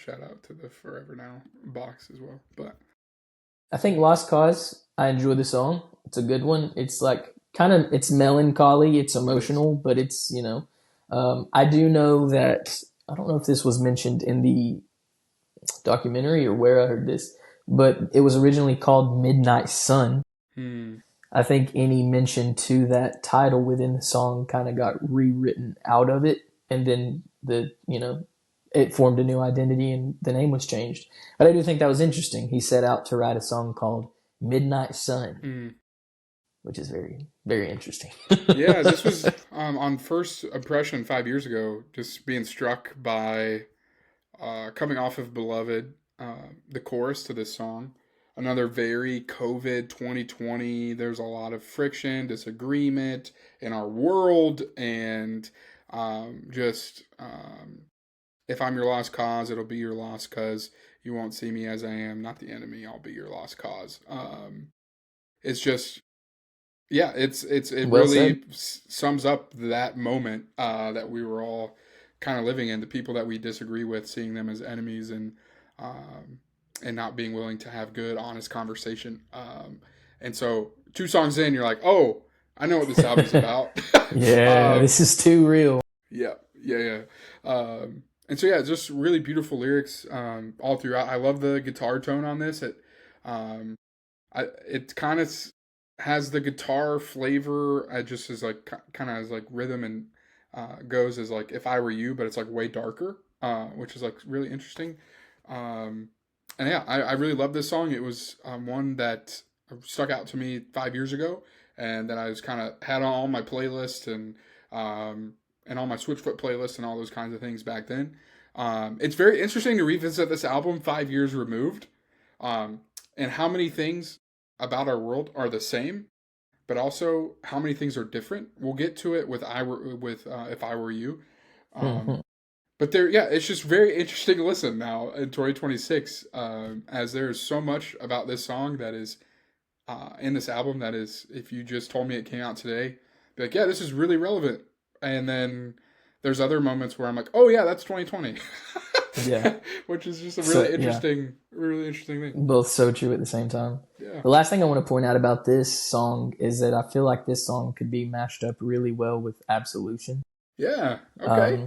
shout out to the Forever Now box as well. But I think Lost Cause, I enjoy the song. It's a good one. It's like it's melancholy, it's emotional, but it's, I do know that, I don't know if this was mentioned in the documentary or where I heard this, but it was originally called Midnight Sun. I think any mention to that title within the song kind of got rewritten out of it, and then it formed a new identity and the name was changed. But I do think that was interesting. He set out to write a song called Midnight Sun, which is very, very interesting. Yeah, this was on first impression 5 years ago, just being struck by coming off of Beloved, the chorus to this song. Another very COVID 2020. There's a lot of friction, disagreement in our world, and if I'm your lost cause, it'll be your lost cause. You won't see me as I am, not the enemy. I'll be your lost cause. It's just, yeah, it well really said. sums up that moment that we were all kind of living in. The people that we disagree with, seeing them as enemies, and not being willing to have good, honest conversation. And so 2 songs in, you're like, oh, I know what this album's about. Yeah, this is too real. Yeah. And so, yeah, just really beautiful lyrics all throughout. I love the guitar tone on this. It kind of has the guitar flavor. It just is like kind of has like rhythm and goes as like If I Were You, but it's like way darker, which is like really interesting. And yeah, I really love this song. It was one that stuck out to me 5 years ago, and that I was kind of had on all my playlists and all my Switchfoot playlists and all those kinds of things back then. It's very interesting to revisit this album 5 years removed, and how many things about our world are the same, but also how many things are different. We'll get to it with If I Were You. But it's just very interesting to listen now in 2026, as there's so much about this song that is in this album that is, if you just told me it came out today, be like, yeah, this is really relevant. And then there's other moments where I'm like, oh yeah, that's 2020. Yeah. Which is just a really interesting thing. Both so true at the same time. Yeah. The last thing I want to point out about this song is that I feel like this song could be mashed up really well with Absolution. Yeah. Okay.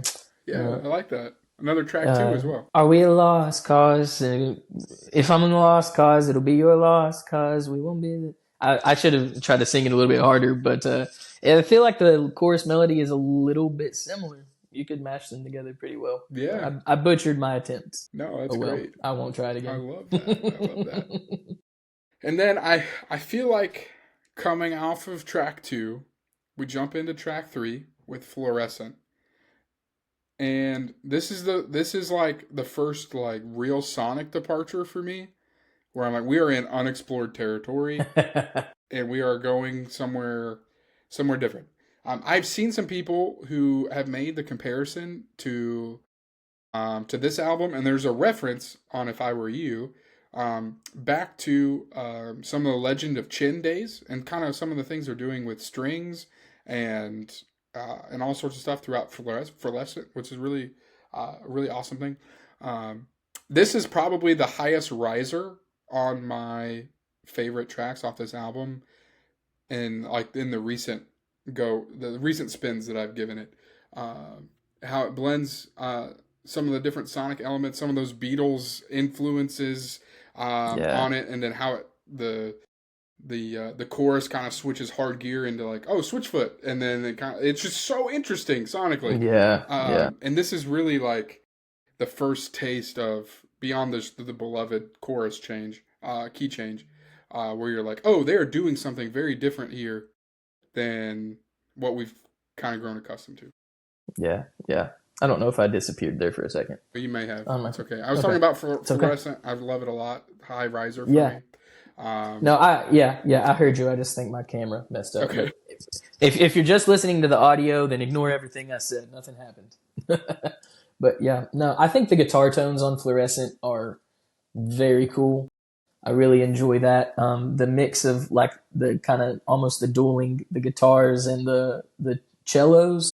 I like that. Another track too as well. Are we a lost cause? If I'm in a lost cause, it'll be your lost cause. We won't be. I should have tried to sing it a little bit harder, but I feel like the chorus melody is a little bit similar. You could mash them together pretty well. Yeah. I butchered my attempts. No, that's great. I won't try it again. I love that. And then I feel like coming off of track 2, we jump into track 3 with Fluorescent. And this is like the first like real sonic departure for me, where I'm like, we are in unexplored territory and we are going somewhere different. I've seen some people who have made the comparison to this album, and there's a reference on If I Were You, back to some of the Legend of Chin days, and kind of some of the things they're doing with strings and all sorts of stuff throughout Fluorescent, which is really a really awesome thing. This is probably the highest riser on my favorite tracks off this album, and like in the recent spins that I've given it. How it blends some of the different sonic elements, some of those Beatles influences on it, and then how the chorus kind of switches hard gear into like, oh, Switchfoot, and then it's just so interesting sonically. Yeah. And this is really like the first taste of beyond the beloved chorus change, key change, where you're like, oh, they're doing something very different here than what we've kind of grown accustomed to. Yeah, yeah. I don't know if I disappeared there for a second. But you may have. It's okay. I was Okay. talking about fluorescent. I love it a lot. High riser for Yeah. me. No, I heard you. I just think my camera messed up. Okay. If you're just listening to the audio, then ignore everything I said. Nothing happened. But yeah, no, I think the guitar tones on Fluorescent are very cool. I really enjoy that. The mix of like the kind of almost the dueling, the guitars and the cellos.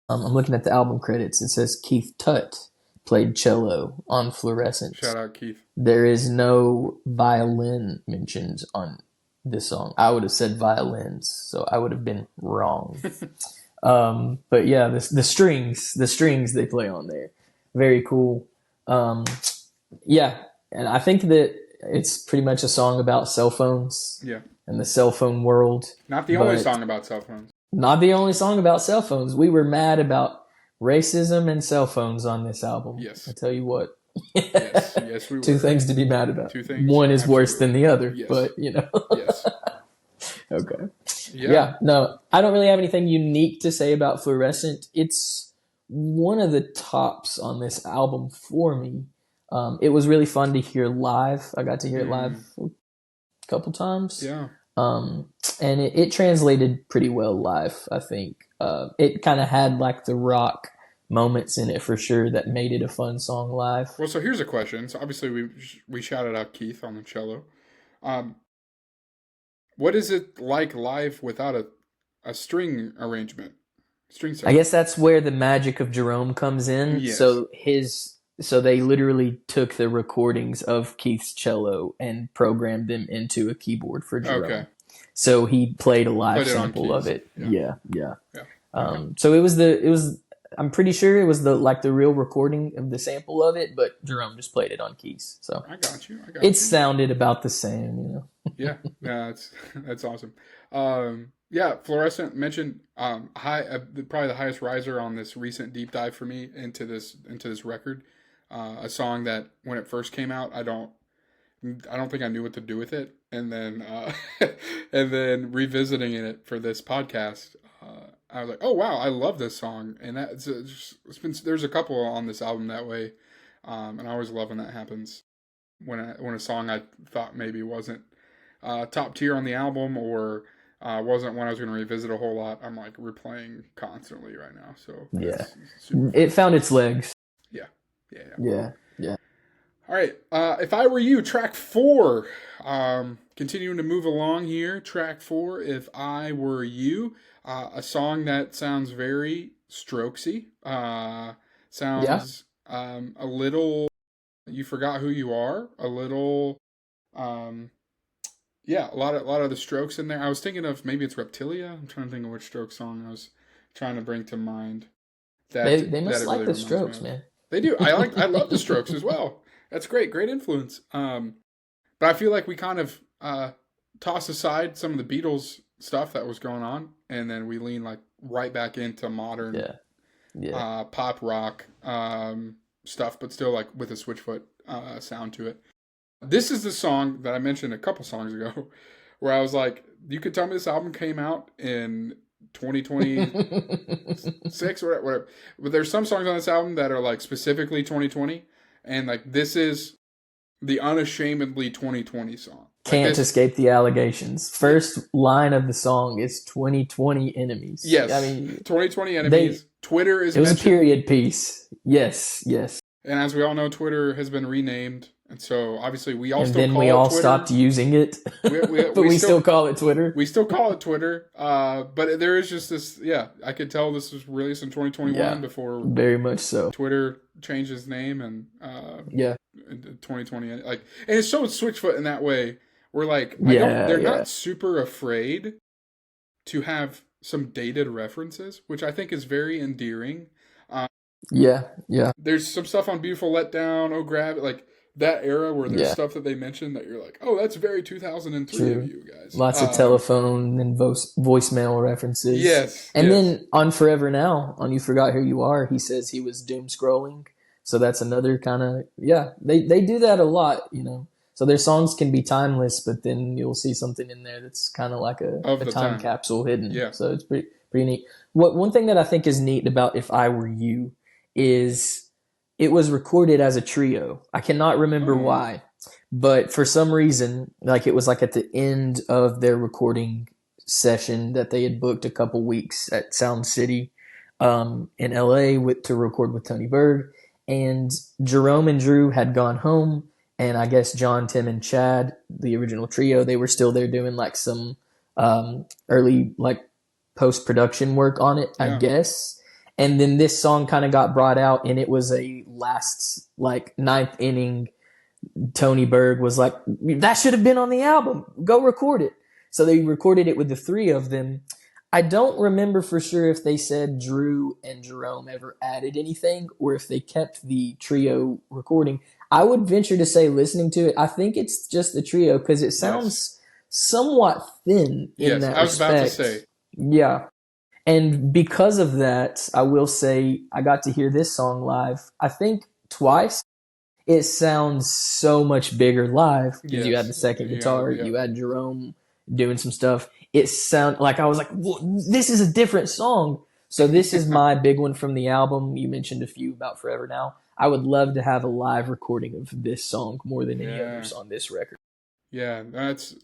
I'm looking at the album credits. It says Keith Tutt played cello on Fluorescence. Shout out Keith. There is no violin mentioned on this song. I would have said violins, so I would have been wrong. But yeah, the strings they play on there, very cool. Yeah, and I think that it's pretty much a song about cell phones. Yeah. And the cell phone world. Not the only song about cell phones. Not the only song about cell phones. We were mad about racism and cell phones on this album. Yes. I tell you what. Yes, we were. Two things to be mad about. Two things. One is Absolutely. worse than the other, Yes. but you know. Yes. Okay. Yeah. No, I don't really have anything unique to say about Fluorescent. It's one of the tops on this album for me. It was really fun to hear live. I got to hear it live a couple times. Yeah. And it translated pretty well live, I think. It kind of had like the rock moments in it for sure that made it a fun song live. Well, so here's a question. So obviously we shouted out Keith on the cello. What is it like live without a string arrangement? String section? I guess that's where the magic of Jerome comes in. Yes. So they literally took the recordings of Keith's cello and programmed them into a keyboard for Jerome. Okay. So he played a live sample of it. Yeah. Okay. So it was I'm pretty sure it was the real recording of the sample of it, but Jerome just played it on keys. So I got you. It sounded about the same, you know. Yeah, that's awesome. Fluorescent mentioned probably the highest riser on this recent deep dive for me into this record. A song that when it first came out, I don't think I knew what to do with it, and then and then revisiting it for this podcast, I was like, oh wow, I love this song, and there's a couple on this album that way, and I always love when that happens when a song I thought maybe wasn't top tier on the album or wasn't one I was going to revisit a whole lot. I'm like replaying constantly right now. So yeah, it found its legs. Yeah. All right. If I were you, track 4. Continuing to move along here. Track 4. If I were you, a song that sounds very Strokesy. Sounds a little. You Forgot Who You Are. A little. A lot of the Strokes in there. I was thinking of maybe it's Reptilia. I'm trying to think of which Strokes song I was trying to bring to mind. They must like the Strokes, man. They do. I love the Strokes as well. That's great influence. But I feel like we kind of toss aside some of the Beatles stuff that was going on, and then we lean like right back into modern pop rock stuff, but still like with a Switchfoot sound to it. This is the song that I mentioned a couple songs ago, where I was like, you could tell me this album came out in 2026 or whatever. But there's some songs on this album that are like specifically 2020, and like this is the unashamedly 2020 song. Can't escape the allegations. First line of the song is 2020 enemies. Yes, I mean 2020 enemies. Twitter is. It was a period piece. Yes. And as we all know, Twitter has been renamed. And so, obviously, we all stopped using it, but we still call it Twitter. We still call it Twitter, but there is just this, I could tell this was released in 2021 before very much so. Twitter changed its name and in 2020, and it's so Switchfoot in that way. We're like, they're not super afraid to have some dated references, which I think is very endearing. There's some stuff on Beautiful Letdown, Oh Grab, like that era where there's stuff that they mentioned that you're like, oh, that's very 2003 of you guys. Lots of telephone and voicemail references. Yes. And then on Forever Now, on You Forgot Who You Are, he says he was doom scrolling So that's another kind of, yeah, they do that a lot, you know. So their songs can be timeless, but then you'll see something in there that's kind of like Of a the time time. capsule hidden. Yeah. So it's pretty neat. One thing that I think is neat about If I Were You is it was recorded as a trio. I cannot remember Oh. why, but for some reason, like it was like at the end of their recording session that they had booked a couple weeks at Sound City in LA to record with Tony Berg. And Jerome and Drew had gone home, and I guess John, Tim, and Chad, the original trio, they were still there doing like some early like post production work on it, I Yeah. guess. And then this song kind of got brought out, and it was a last like ninth inning. Tony Berg was like, that should have been on the album. Go record it. So they recorded it with the three of them. I don't remember for sure if they said Drew and Jerome ever added anything or if they kept the trio recording. I would venture to say, listening to it, I think it's just the trio because it sounds somewhat thin in Yes, that I was respect. about to say. Yeah. And because of that, I will say I got to hear this song live, I think twice. It sounds so much bigger live because you had the second guitar, Yeah. you had Jerome doing some stuff. It sounded like I was like, this is a different song. So this is my big one from the album. You mentioned a few about Forever Now. I would love to have a live recording of this song more than any others on this record. Yeah,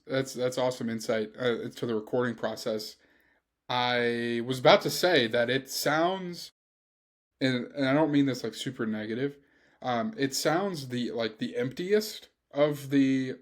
that's awesome insight to the recording process. I was about to say that it sounds, and I don't mean this like super negative. It sounds the emptiest of the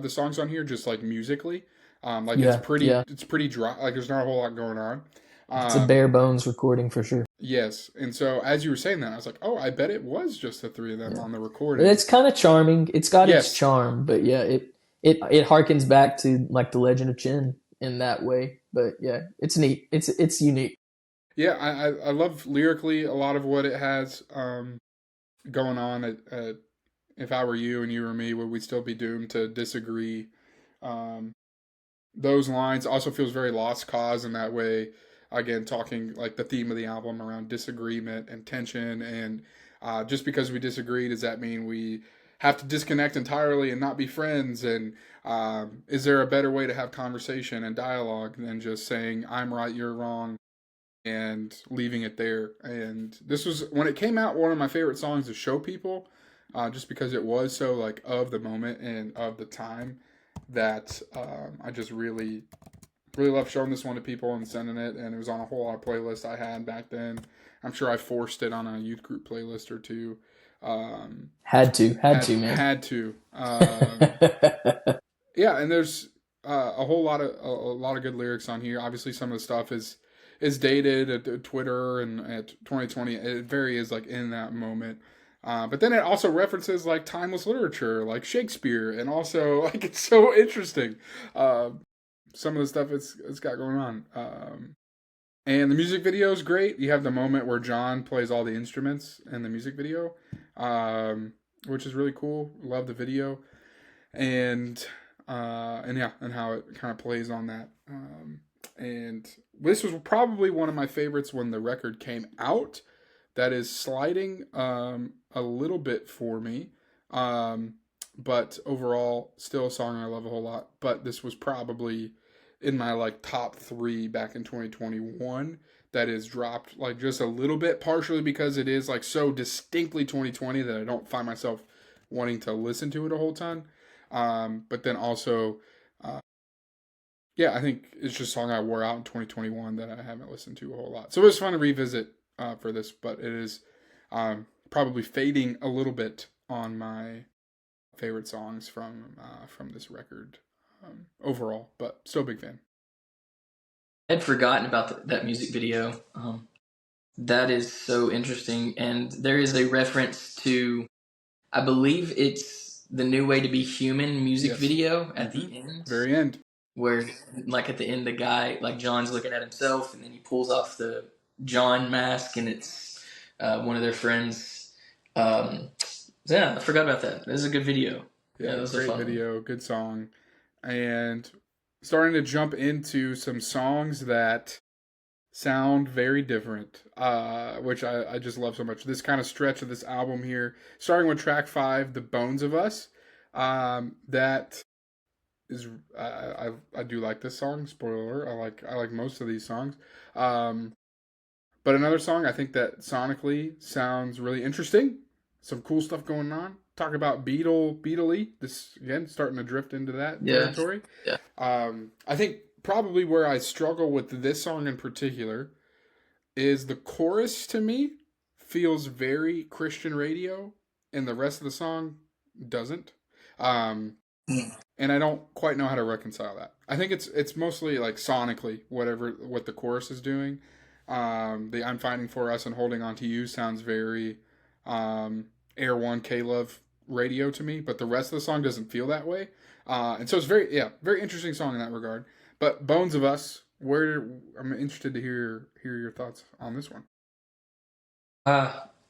songs on here, just like musically. Like Yeah, yeah. it's pretty dry. Like there's not a whole lot going on. It's a bare bones recording for sure. Yes, and so as you were saying that, I was like, oh, I bet it was just the three of them on the But recording. it's kind of charming. It's got its Yes. charm, but yeah, it harkens back to like the Legend of Chin in that way. But yeah, it's neat. It's unique. Yeah, I love lyrically a lot of what it has going on. If I were you and you were me, would we still be doomed to disagree? Those lines also feels very Lost Cause in that way. Again, talking like the theme of the album around disagreement and tension, and just because we disagree, does that mean we have to disconnect entirely and not be friends? And is there a better way to have conversation and dialogue than just saying I'm right, you're wrong, and leaving it there? And this was, when it came out, one of my favorite songs to show people, just because it was so like of the moment and of the time that I just really loved showing this one to people and sending it. And it was on a whole lot of playlists I had back then. I'm sure I forced it on a youth group playlist or two. Had to, man. Had to. Yeah, and there's a lot of good lyrics on here. Obviously, some of the stuff is dated at Twitter and at 2020. It very is like in that moment. But then it also references like timeless literature, like Shakespeare, and also like it's so interesting. Some of the stuff it's got going on. And the music video is great. You have the moment where John plays all the instruments in the music video, which is really cool. Love the video, and yeah, and how it kind of plays on that. And this was probably one of my favorites when the record came out. That is sliding a little bit for me. But overall, still a song I love a whole lot. But this was probably in my like top 3 back in 2021. That is dropped like just a little bit, partially because it is like so distinctly 2020 that I don't find myself wanting to listen to it a whole ton. But then also, yeah, I think it's just a song I wore out in 2021 that I haven't listened to a whole lot. So it was fun to revisit for this, but it is probably fading a little bit on my favorite songs from this record overall, but still a big fan. I had forgotten about that music video. That is so interesting, and there is a reference to, I believe it's the New Way to Be Human music video at the end. Very end. Where, like at the end, the guy, like John's looking at himself, and then he pulls off the John mask, and it's one of their friends. Yeah, I forgot about that. This is a good video. Yeah, it was a great video, good song. And starting to jump into some songs that sound very different, which I just love so much. This kind of stretch of this album here, starting with track 5, "The Bones of Us," that is I do like this song. Spoiler, I like most of these songs. Um, but another song I think that sonically sounds really interesting. Some cool stuff going on. Talk about Beatley. This again starting to drift into that Yeah. territory. Yeah. I think probably where I struggle with this song in particular is the chorus. To me, feels very Christian radio, and the rest of the song doesn't. Um, and I don't quite know how to reconcile that. I think it's mostly like sonically what the chorus is doing. The "I'm fighting for us and holding on to you" sounds very Air One K Love radio to me, but the rest of the song doesn't feel that way. And so it's very interesting song in that regard. But "Bones of Us," where I'm interested to hear your thoughts on this one.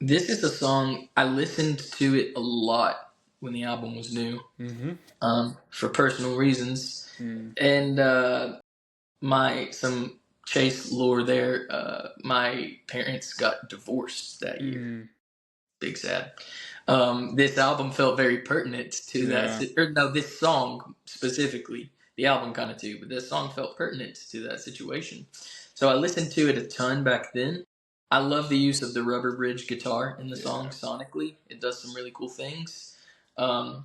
This is a song I listened to it a lot when the album was new, for personal reasons, and some chase lore there. My parents got divorced that year. Big sad. This album felt very pertinent to that. Or no, this song specifically. The album kind of too, but this song felt pertinent to that situation. So I listened to it a ton back then. I love the use of the rubber bridge guitar in the song sonically. It does some really cool things. The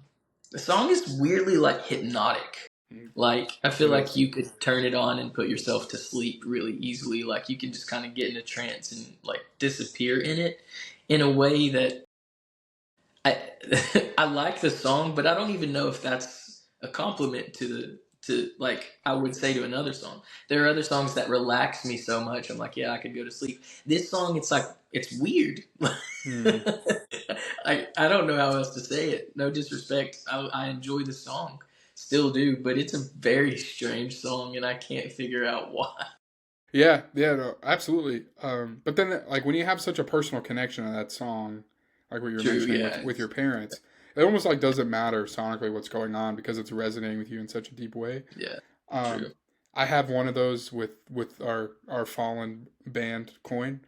song is weirdly like hypnotic. Like I feel like you could turn it on and put yourself to sleep really easily. Like you can just kind of get in a trance and like disappear in it in a way that I I like the song, but I don't even know if that's a compliment to like I would say to another song. There are other songs that relax me so much. I'm like, yeah, I could go to sleep. This song, it's like it's weird. I don't know how else to say it. No disrespect. I enjoy the song, still do, but it's a very strange song, and I can't figure out why. Yeah, no, absolutely. But then, like, when you have such a personal connection to that song, like what you're mentioning with your parents, it almost like doesn't matter sonically what's going on because it's resonating with you in such a deep way. Yeah, true. I have one of those with our fallen band Coin,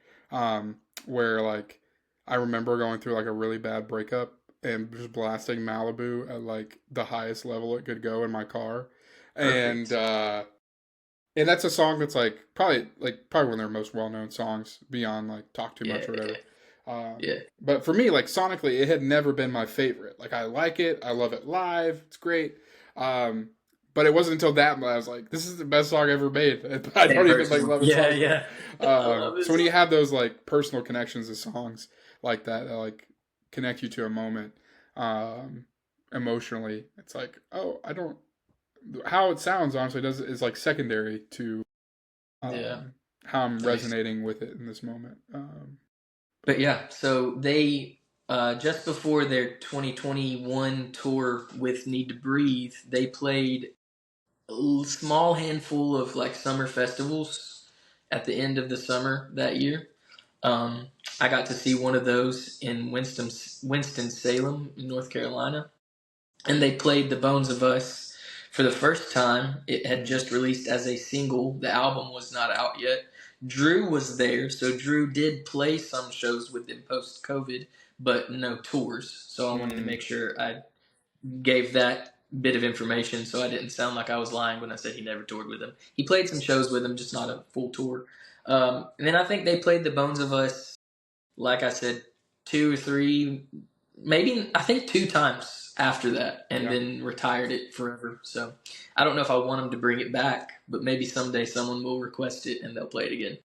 where like I remember going through like a really bad breakup and just blasting Malibu at like the highest level it could go in my car, and that's a song that's like probably one of their most well known songs beyond like "Talk Too Much" or whatever. But for me, like sonically, it had never been my favorite. Like I like it, I love it live, it's great. But it wasn't until that I was like, this is the best song ever made. I don't even like love it. So when you have those like personal connections to songs like that like connect you to a moment emotionally, it's like, oh, I don't. How it sounds honestly is like secondary to how I'm resonating with it in this moment. But yeah, so they just before their 2021 tour with Need to Breathe, they played a small handful of like summer festivals at the end of the summer that year. I got to see one of those in Winston-Salem, in North Carolina, and they played "The Bones of Us" for the first time. It had just released as a single. The album was not out yet. Drew was there, so Drew did play some shows with them post-COVID, but no tours. So I wanted to make sure I gave that bit of information so I didn't sound like I was lying when I said he never toured with them. He played some shows with them, just not a full tour. And then I think they played "The Bones of Us," like I said, 2 or 3, maybe I think 2 times after that, and then retired it forever. So I don't know if I want them to bring it back, but maybe someday someone will request it and they'll play it again.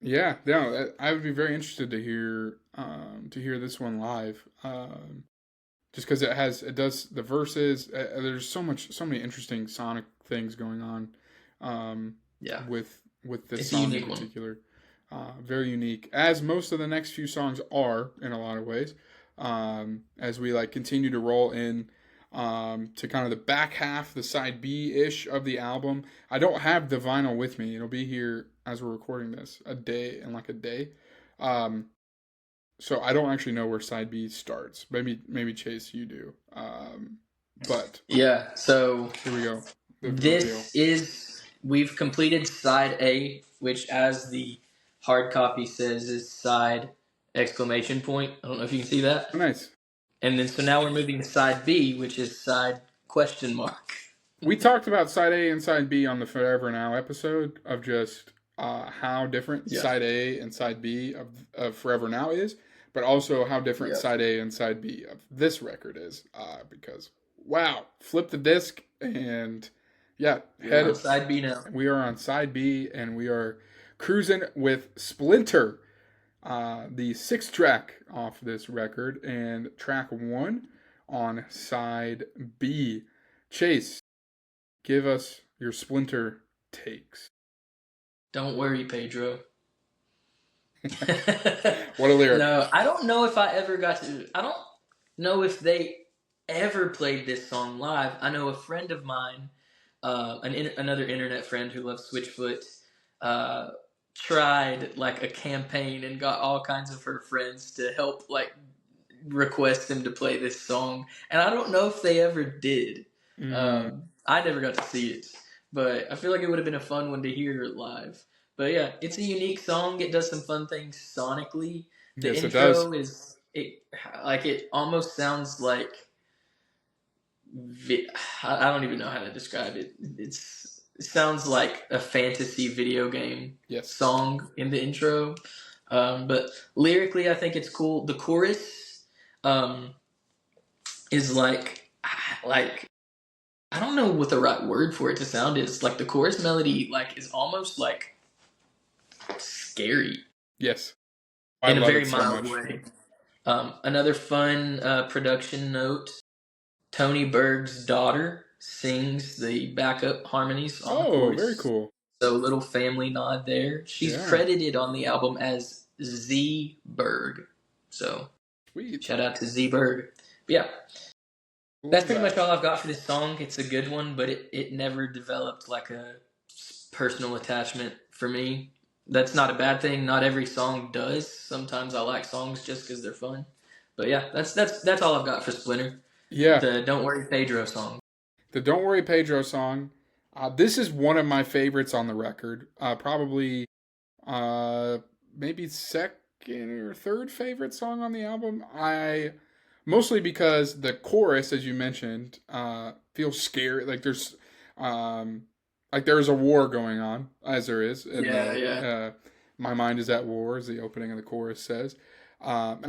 Yeah, no, I would be very interested to hear this one live. Just because it does the verses. There's so many interesting sonic things going on. With this song in particular, very unique. As most of the next few songs are in a lot of ways. As we like continue to roll in to kind of the back half, the side B-ish of the album. I don't have the vinyl with me. It'll be here as we're recording this a day. So I don't actually know where side B starts. Maybe Chase, you do. But yeah, so here we go. We've completed side A, which as the hard copy says is side exclamation point. I don't know if you can see that. Nice. And then so now we're moving to side B, which is side question mark. We talked about side A and side B on the Forever Now episode of just how different side A and side B of Forever Now is, but also how different side A and side B of this record is. Because, wow, flip the disc and, We're on side B now. We are on side B and we are cruising with Splinter, the 6th track off this record, and track 1 on side B. Chase, give us your Splinter takes. Don't worry, Pedro. What a lyric. No, I don't know if I ever got to... I don't know if they ever played this song live. I know a friend of mine, another internet friend who loves Switchfoot, tried like a campaign and got all kinds of her friends to help like request them to play this song. And I don't know if they ever did. I never got to see it, but I feel like it would have been a fun one to hear live. But yeah, it's a unique song. It does some fun things sonically. The intro is it almost sounds like I don't even know how to describe it. It sounds like a fantasy video game song in the intro. But lyrically, I think it's cool. The chorus is like I don't know what the right word for it to sound is. Like the chorus melody is almost like scary. Yes. In a very mild way. Another fun production note. Tony Berg's daughter sings the backup harmonies on the chorus. Very cool. So little family nod there. She's credited on the album as Z Berg. So sweet. Shout out to Z Berg. But yeah. That's pretty much all I've got for this song. It's a good one, but it never developed like a personal attachment for me. That's not a bad thing. Not every song does. Sometimes I like songs just because they're fun. But yeah, that's all I've got for Splinter. Yeah. The Don't Worry Pedro song. The Don't Worry Pedro song. This is one of my favorites on the record. Probably maybe second or third favorite song on the album. Mostly because the chorus, as you mentioned, feels scary. Like there's a war going on, as there is. My mind is at war, as the opening of the chorus says. And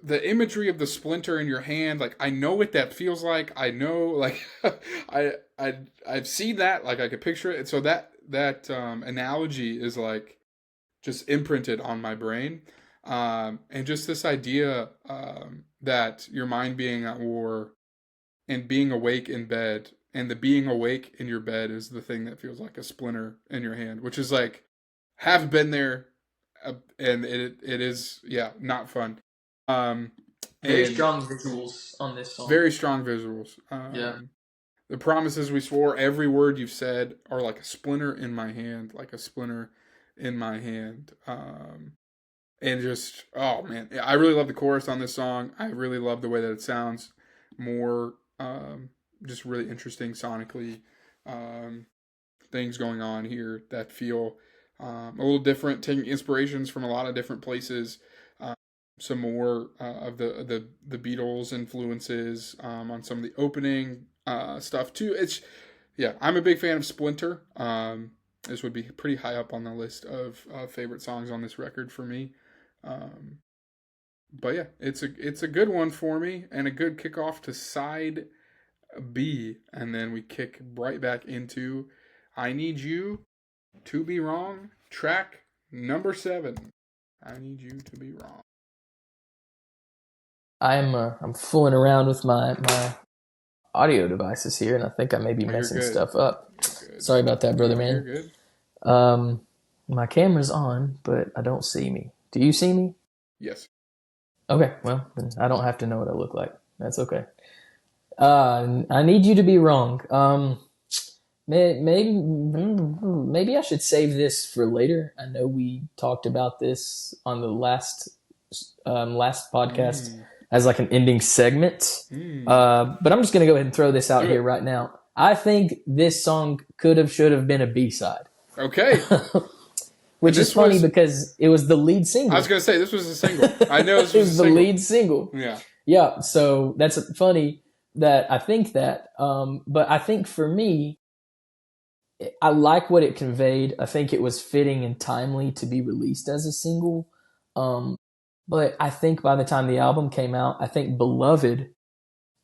the imagery of the splinter in your hand, like I know what that feels like. I know, like I've seen that. Like I could picture it. And so that analogy is like just imprinted on my brain. And just this idea that your mind being at war and being awake in bed, and the being awake in your bed is the thing that feels like a splinter in your hand, which is like, have been there, and it is, not fun. Very strong visuals on this song. Very strong visuals. The promises we swore, every word you've said are like a splinter in my hand, like a splinter in my hand. And just, oh man, I really love the chorus on this song. I really love the way that it sounds. More, just really interesting sonically. Things going on here that feel a little different, taking inspirations from a lot of different places. Some more of the Beatles influences on some of the opening stuff too. I'm a big fan of Splinter. This would be pretty high up on the list of favorite songs on this record for me. But yeah, it's a good one for me, and a good kickoff to side B, and then we kick right back into I Need You to Be Wrong, track number 7. I Need You to Be Wrong. I'm fooling around with my audio devices here, and I think I may be messing stuff up. Sorry about that, brother man. You're good. My camera's on, but I don't see me. Do you see me? Yes. Okay, well, then I don't have to know what I look like. That's okay. I Need You to Be Wrong. Maybe I should save this for later. I know we talked about this on the last podcast as like an ending segment. But I'm just going to go ahead and throw this out here right now. I think this song should have been a B-side. Okay. Which is funny because it was the lead single. I was going to say, this was a single. I know this it was was the lead single. Yeah. Yeah, so that's funny that I think that. But I think for me, I like what it conveyed. I think it was fitting and timely to be released as a single. But I think by the time the album came out, I think Beloved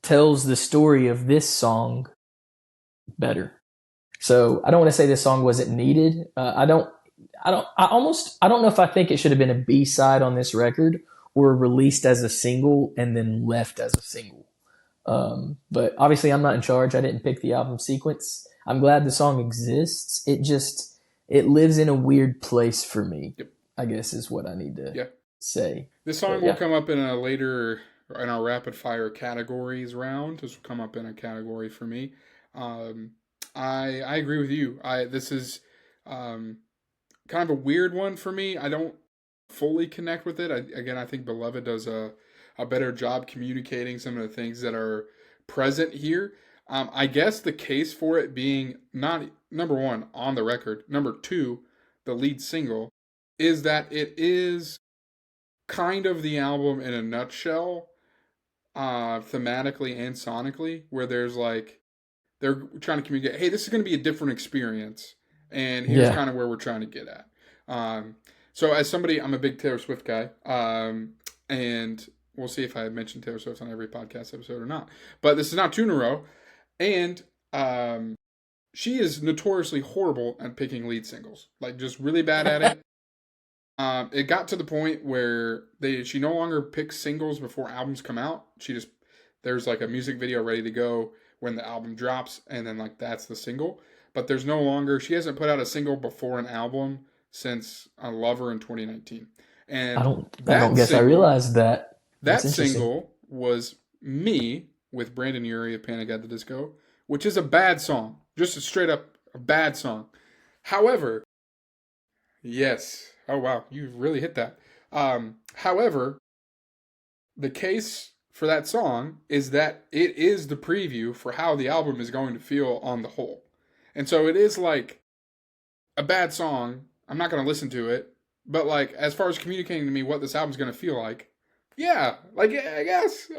tells the story of this song better. So I don't want to say this song wasn't needed. I don't know if I think it should have been a B-side on this record or released as a single and then left as a single. But obviously I'm not in charge. I didn't pick the album sequence. I'm glad the song exists. It lives in a weird place for me. Yep. I guess is what I need to say. This song will come up in a later, in our rapid fire categories round. This will come up in a category for me. I agree with you. This is kind of a weird one for me. I don't fully connect with it. I think Beloved does a better job communicating some of the things that are present here. I guess the case for it being not, number one, on the record, number two, the lead single, is that it is kind of the album in a nutshell, thematically and sonically, where there's like, they're trying to communicate, hey, this is going to be a different experience, and here's kind of where we're trying to get at. So as somebody, I'm a big Taylor Swift guy, and we'll see if I mentioned Taylor Swift on every podcast episode or not. But this is not 2 in a row, and she is notoriously horrible at picking lead singles, like just really bad at it. It got to the point where she no longer picks singles before albums come out. There's like a music video ready to go when the album drops, and then like that's the single. But she hasn't put out a single before an album since Lover in 2019. And I don't guess I realized that. That single was Me with Brandon Urie of Panic at the Disco, which is a bad song. Just a straight up a bad song. However, yes. Oh, wow. You really hit that. However, the case for that song is that it is the preview for how the album is going to feel on the whole. And so it is like a bad song. I'm not going to listen to it. But like, as far as communicating to me what this album's going to feel like, yeah, I guess.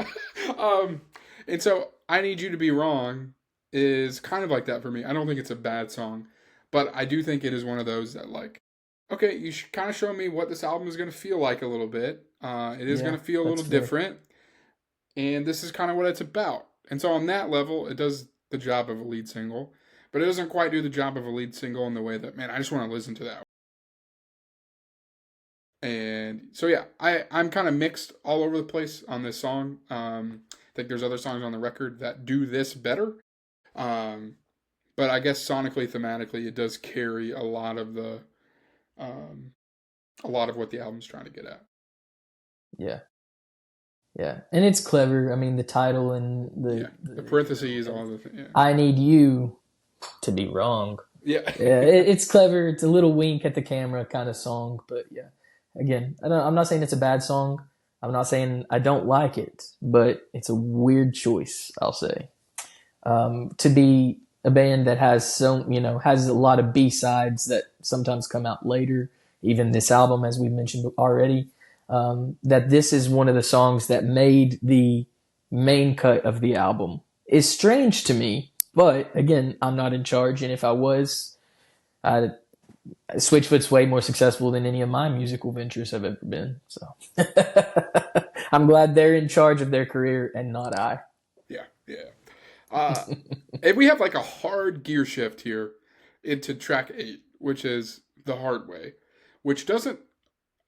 And so I Need You to Be Wrong is kind of like that for me. I don't think it's a bad song, but I do think it is one of those that like, okay, you should kind of show me what this album is going to feel like a little bit. It is going to feel a little different, and this is kind of what it's about. And so on that level, it does the job of a lead single, but it doesn't quite do the job of a lead single in the way that, man, I just want to listen to that. And so, yeah, I'm kind of mixed all over the place on this song. I think there's other songs on the record that do this better. But I guess sonically, thematically, it does carry a lot of what the album's trying to get at. Yeah. And it's clever. I mean, the title and the parentheses, all the things. Yeah. I Need You to Be Wrong. Yeah. It's clever. It's a little wink at the camera kind of song, but yeah. Again, I'm not saying it's a bad song. I'm not saying I don't like it, but it's a weird choice, I'll say. To be a band that has has a lot of B-sides that sometimes come out later, even this album, as we've mentioned already, that this is one of the songs that made the main cut of the album is strange to me. But again, I'm not in charge, and if I was, Switchfoot's way more successful than any of my musical ventures have ever been. So I'm glad they're in charge of their career and not I. Yeah. And we have like a hard gear shift here into track 8, which is The Hard Way, which doesn't.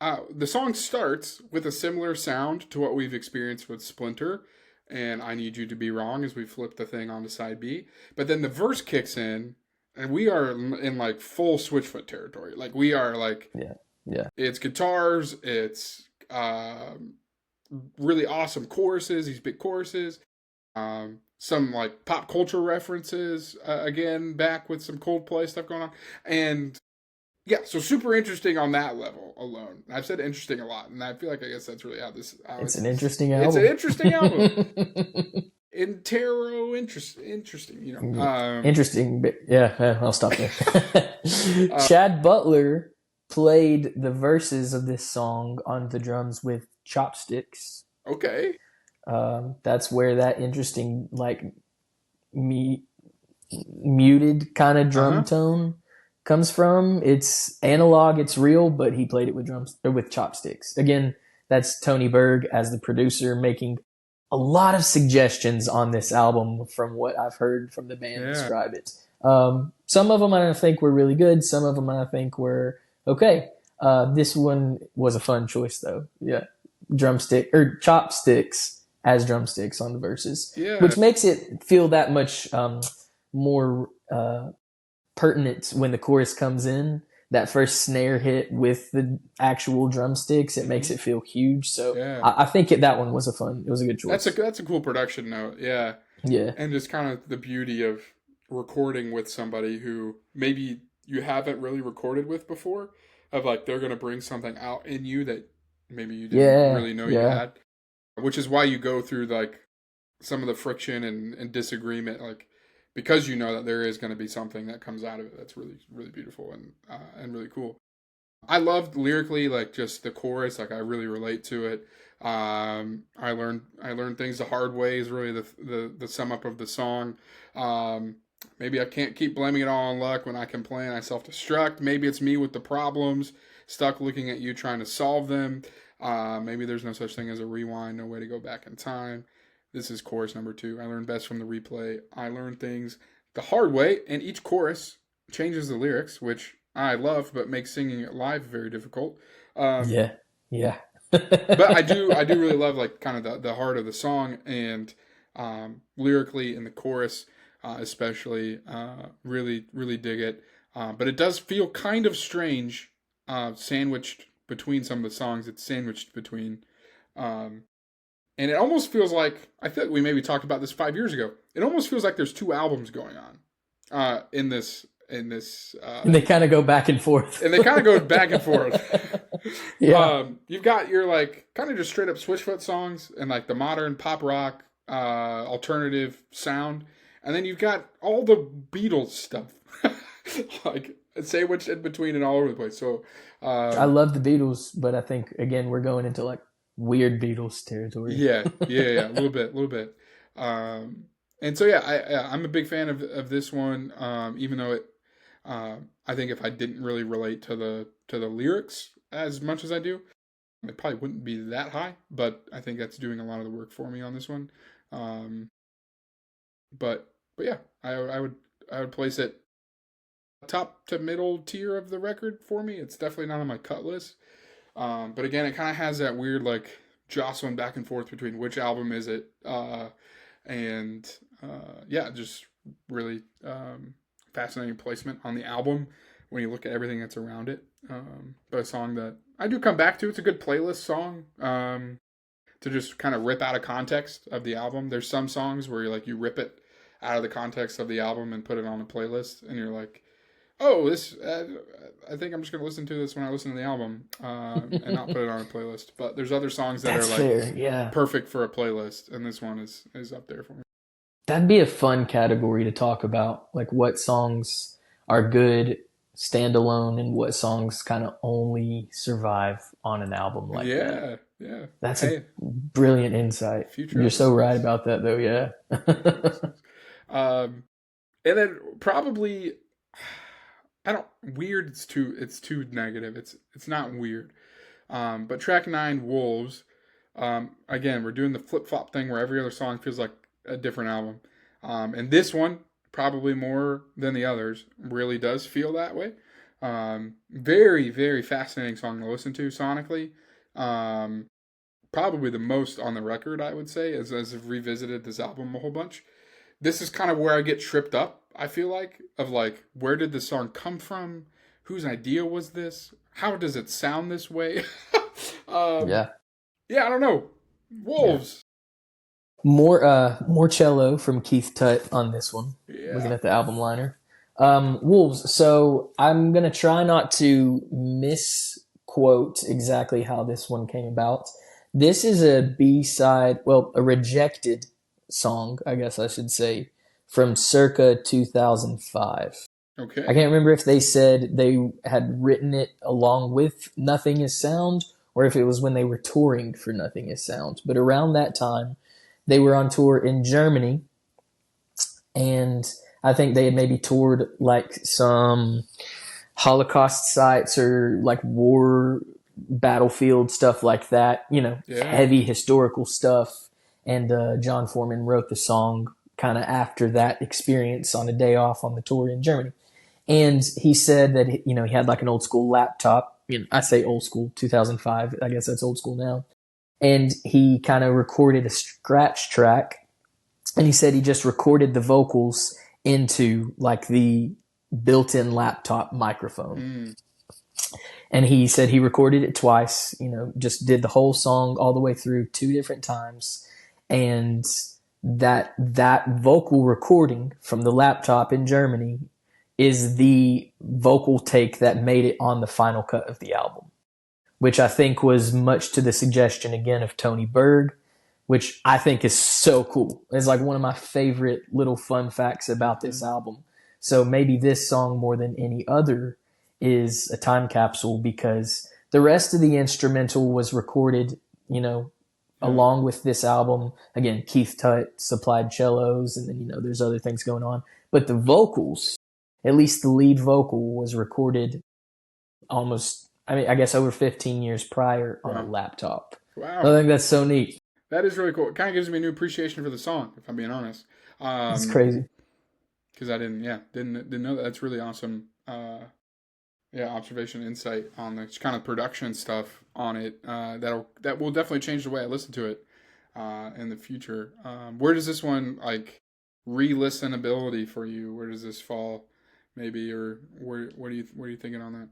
The song starts with a similar sound to what we've experienced with Splinter and I Need You to Be Wrong as we flip the thing onto side B. But then the verse kicks in. And we are in like full Switchfoot territory. Like we are like, yeah. It's guitars. It's really awesome choruses. These big choruses. Some like pop culture references. Again, back with some Coldplay stuff going on. And yeah, so super interesting on that level alone. I've said interesting a lot, and I feel like I guess that's really how this. It's an interesting album. It's an interesting album. Interesting, you know. Interesting, but yeah, I'll stop there. Chad Butler played the verses of this song on the drums with chopsticks. Okay. That's where that interesting, like, muted kind of drum tone comes from. It's analog, it's real, but he played it with drums or with chopsticks. Again, that's Tony Berg as the producer making a lot of suggestions on this album from what I've heard from the band describe it. Some of them I think were really good. Some of them I think were okay. This one was a fun choice though. Yeah. Drumstick or chopsticks as drumsticks on the verses, which makes it feel that much more pertinent when the chorus comes in. That first snare hit with the actual drumsticks, it makes it feel huge. So I think that one was it was a good choice. That's a cool production note. Yeah. Yeah. And just kind of the beauty of recording with somebody who maybe you haven't really recorded with before, of like they're going to bring something out in you that maybe you didn't really know you had, which is why you go through like some of the friction and disagreement, like, because you know that there is going to be something that comes out of it that's really, really beautiful and really cool. I loved lyrically, like just the chorus, like I really relate to it. I learned things the hard way is really the sum up of the song. Maybe I can't keep blaming it all on luck when I complain, I self-destruct. Maybe it's me with the problems, stuck looking at you trying to solve them. Maybe there's no such thing as a rewind, no way to go back in time. This is chorus number 2. I learned best from the replay. I learned things the hard way, and each chorus changes the lyrics, which I love, but makes singing it live very difficult. Yeah. But I do really love like kind of the heart of the song, and lyrically in the chorus, especially, really, really dig it. But it does feel kind of strange, sandwiched between some of the songs. It's sandwiched between. And it almost feels like, I feel like we maybe talked about this 5 years ago. It almost feels like there's 2 albums going on in this. And they kind of go back and forth. And they kind of go back and forth. Yeah. You've got your like kind of just straight up Switchfoot songs and like the modern pop rock alternative sound, and then you've got all the Beatles stuff, like sandwiched in between and all over the place. So I love the Beatles, but I think again we're going into like weird Beatles territory. Yeah, a little bit. And so I'm a big fan of this one, even though it. I think if I didn't really relate to the lyrics as much as I do, it probably wouldn't be that high. But I think that's doing a lot of the work for me on this one. But yeah, I would place it top to middle tier of the record for me. It's definitely not on my cut list. But again, it kind of has that weird like jostling back and forth between which album is it, and just really fascinating placement on the album when you look at everything that's around it. But a song that I do come back to. It's a good playlist song to just kind of rip out of context of the album. There's some songs where you rip it out of the context of the album and put it on a playlist, and you're like, oh, this. I think I'm just gonna listen to this when I listen to the album, and not put it on a playlist. But there's other songs that That's are fair. Yeah. perfect for a playlist, and this one is up there for me. That'd be a fun category to talk about, like what songs are good standalone and what songs kind of only survive on an album like that. Yeah. That's a brilliant insight. You're so right about that, though. Yeah. And then probably, weird. It's too negative. It's not weird. But track 9, Wolves. Again, we're doing the flip flop thing where every other song feels like a different album. And this one, probably more than the others, really does feel that way. Very, very fascinating song to listen to sonically. Probably the most on the record, I would say, as I've revisited this album a whole bunch. This is kind of where I get tripped up, I feel like, of like, where did this song come from? Whose idea was this? How does it sound this way? Yeah, I don't know. Wolves. Yeah. More cello from Keith Tutt on this one. Yeah. Looking at the album liner. Wolves. So I'm going to try not to misquote exactly how this one came about. This is a B-side, a rejected song, I guess I should say, from circa 2005. Okay. I can't remember if they said they had written it along with Nothing Is Sound or if it was when they were touring for Nothing Is Sound. But around that time, they were on tour in Germany, and I think they had maybe toured like some Holocaust sites or like war battlefield stuff like that, Yeah. heavy historical stuff. And John Foreman wrote the song kind of after that experience on a day off on the tour in Germany. And he said that, he had like an old school laptop. I say old school, 2005. I guess that's old school now. And he kind of recorded a scratch track. And he said he just recorded the vocals into like the built-in laptop microphone. And he said he recorded it twice, just did the whole song all the way through 2 different times. And that vocal recording from the laptop in Germany is the vocal take that made it on the final cut of the album, which I think was much to the suggestion again of Tony Berg, which I think is so cool. It's like one of my favorite little fun facts about this album. So maybe this song more than any other is a time capsule because the rest of the instrumental was recorded, along with this album. Again, Keith Tutt supplied cellos, and then, there's other things going on. But the vocals, at least the lead vocal, was recorded almost, I guess over 15 years prior on a laptop. Wow. I think that's so neat. That is really cool. It kind of gives me a new appreciation for the song, if I'm being honest. It's crazy. Because I didn't know that. That's really awesome. Observation, insight on the kind of production stuff on it. That will definitely change the way I listen to it in the future. Where does this one re-listen ability for you? Where does this fall, maybe, or what are you thinking on that?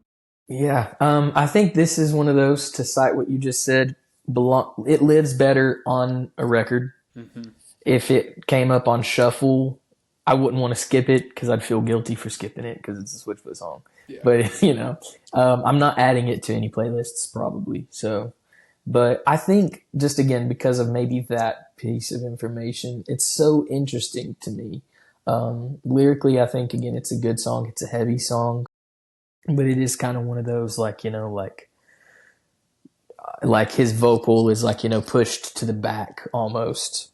Yeah, I think this is one of those, to cite what you just said. It lives better on a record. Mm-hmm. If it came up on shuffle, I wouldn't want to skip it because I'd feel guilty for skipping it because it's a Switchfoot song. Yeah. But I'm not adding it to any playlists probably. So, but I think just again because of maybe that piece of information, it's so interesting to me. Lyrically, I think again it's a good song. It's a heavy song, but it is kind of one of those like his vocal is pushed to the back almost.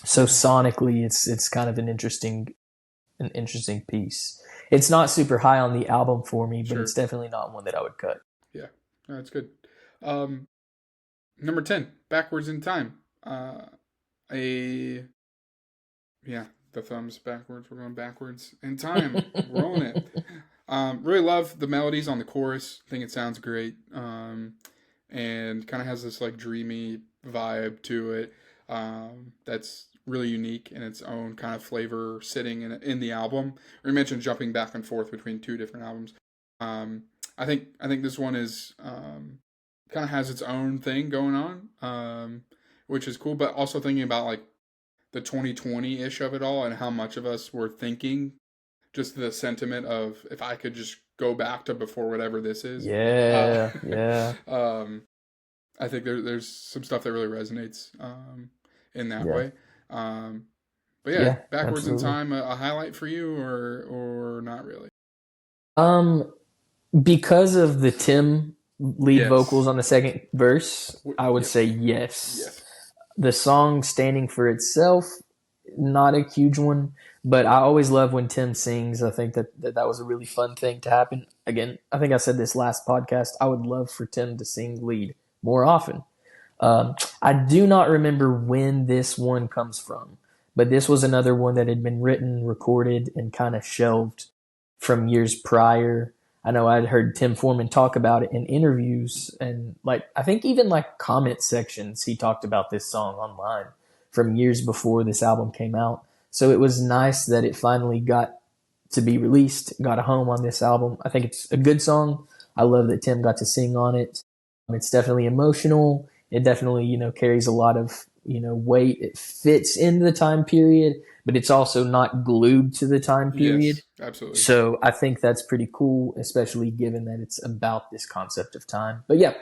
So sonically, it's kind of an interesting piece. It's not super high on the album for me, but it's definitely not one that I would cut. Yeah, no, that's good. Number 10, Backwards in Time. The thumbs backwards. We're going backwards in time. We're rolling it. Really love the melodies on the chorus. I think it sounds great. And kind of has this dreamy vibe to it. That's really unique in its own kind of flavor sitting in the album. We mentioned jumping back and forth between 2 different albums. I think this one is kind of has its own thing going on, which is cool. But also thinking about the 2020-ish of it all and how much of us were thinking, just the sentiment of if I could just go back to before whatever this is. Yeah. I think there's some stuff that really resonates in that way. But Backwards absolutely. In Time, a highlight for you or not really? Because of the Tim lead vocals on the second verse, I would say yes. The song standing for itself, not a huge one, but I always love when Tim sings. I think that was a really fun thing to happen. Again, I think I said this last podcast, I would love for Tim to sing lead more often. I do not remember when this one comes from, but this was another one that had been written, recorded, and kind of shelved from years prior. I know I'd heard Tim Foreman talk about it in interviews, and I think even comment sections, he talked about this song online from years before this album came out. So it was nice that it finally got to be released, got a home on this album. I think it's a good song. I love that Tim got to sing on it. It's definitely emotional. It definitely, carries a lot of, weight. It fits into the time period, but it's also not glued to the time period. Yes, absolutely. So I think that's pretty cool, especially given that it's about this concept of time. But yeah,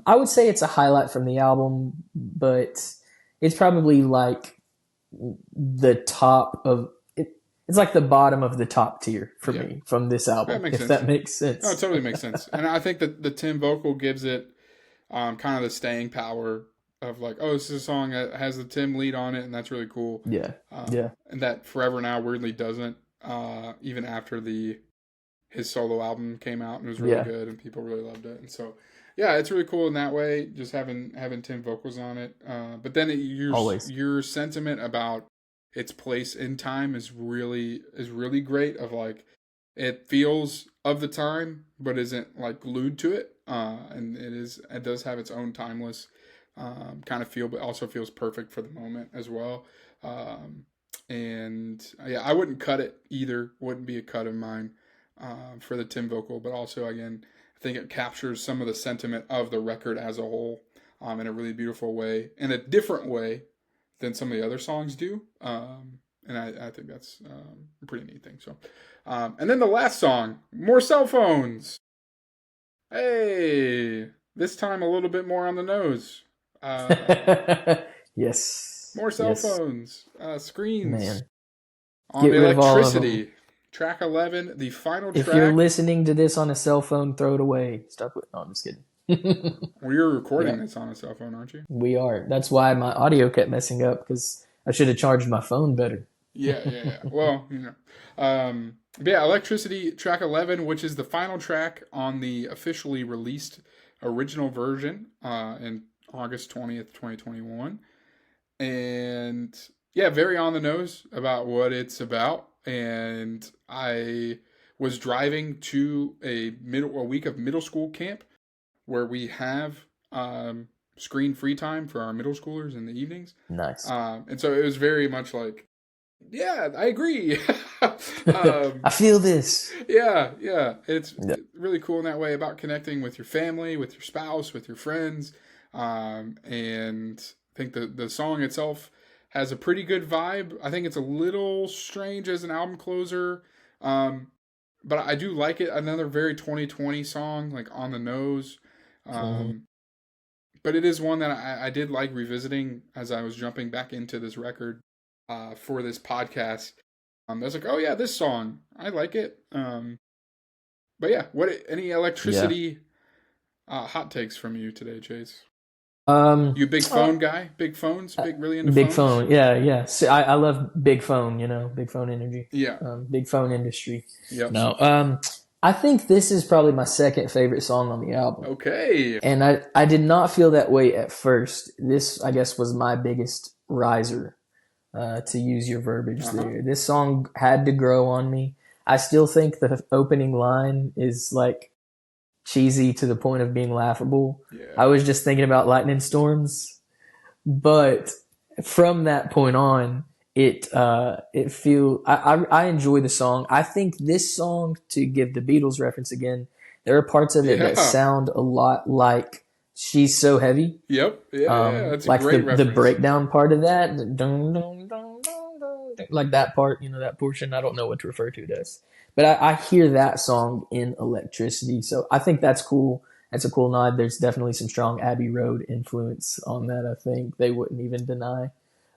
I would say it's a highlight from the album, but it's probably the top of it. It's it's like the bottom of the top tier for Yeah. me from this album, makes if sense. that makes sense. No, it totally makes sense. And I think that the Tim vocal gives it kind of the staying power of like, oh, this is a song that has the Tim lead on it, and that's really cool. Yeah. Yeah. And that Forever Now weirdly doesn't, even after his solo album came out and it was really good and people really loved it. And so, yeah, it's really cool in that way, just having Tim vocals on it. But then your sentiment about its place in time is really great. Of like, it feels of the time, but isn't like glued to it. And it does have its own timeless kind of feel, but also feels perfect for the moment as well. And yeah, I wouldn't cut it either. Wouldn't be a cut of mine for the Tim vocal, but also again, I think it captures some of the sentiment of the record as a whole in a really beautiful way, in a different way than some of the other songs do. And I think that's a pretty neat thing. So, and then the last song, More Cell Phones. Hey, this time a little bit more on the nose. Yes. More cell phones, screens, Man. on Get rid of all of electricity. Track 11, the final If track. you're listening to this on a cell phone, throw it away. Stop it. No, I'm just kidding. Well, you're recording this on a cell phone, aren't you? We are. That's why my audio kept messing up, because I should have charged my phone better. Yeah. Well, but yeah, Electricity, track 11, which is the final track on the officially released original version in August 20th, 2021. And yeah, very on the nose about what it's about. And I was driving to a week of middle school camp where we have screen free time for our middle schoolers in the evenings. Nice. And so it was very much like, yeah, I agree. I feel this. Yeah. It's really cool in that way about connecting with your family, with your spouse, with your friends. And I think the song itself has a pretty good vibe. I think it's a little strange as an album closer. But I do like it. Another very 2020 song, like on the nose. But it is one that I did like revisiting as I was jumping back into this record for this podcast. I was like, oh yeah, this song, I like it. But yeah, any electricity hot takes from you today, Chase? You big phone guy? Big phones? Really into big phones? phone, yeah. So I love big phone, big phone energy. Yeah. Big phone industry. Yep. No, I think this is probably my second favorite song on the album. Okay. And I did not feel that way at first. This, I guess, was my biggest riser, to use your verbiage there. This song had to grow on me. I still think the opening line is like cheesy to the point of being laughable. Yeah. I was just thinking about lightning storms. But from that point on, I enjoy the song. I think this song, to give the Beatles reference again, there are parts of it that sound a lot like She's So Heavy. Yep. Yeah. That's like a great reference. The breakdown part of that, dun, dun, dun, dun, dun, dun, like that part, that portion. I don't know what to refer to it as, but I hear that song in Electricity, so I think that's cool. That's a cool nod. There's definitely some strong Abbey Road influence on that. I think they wouldn't even deny.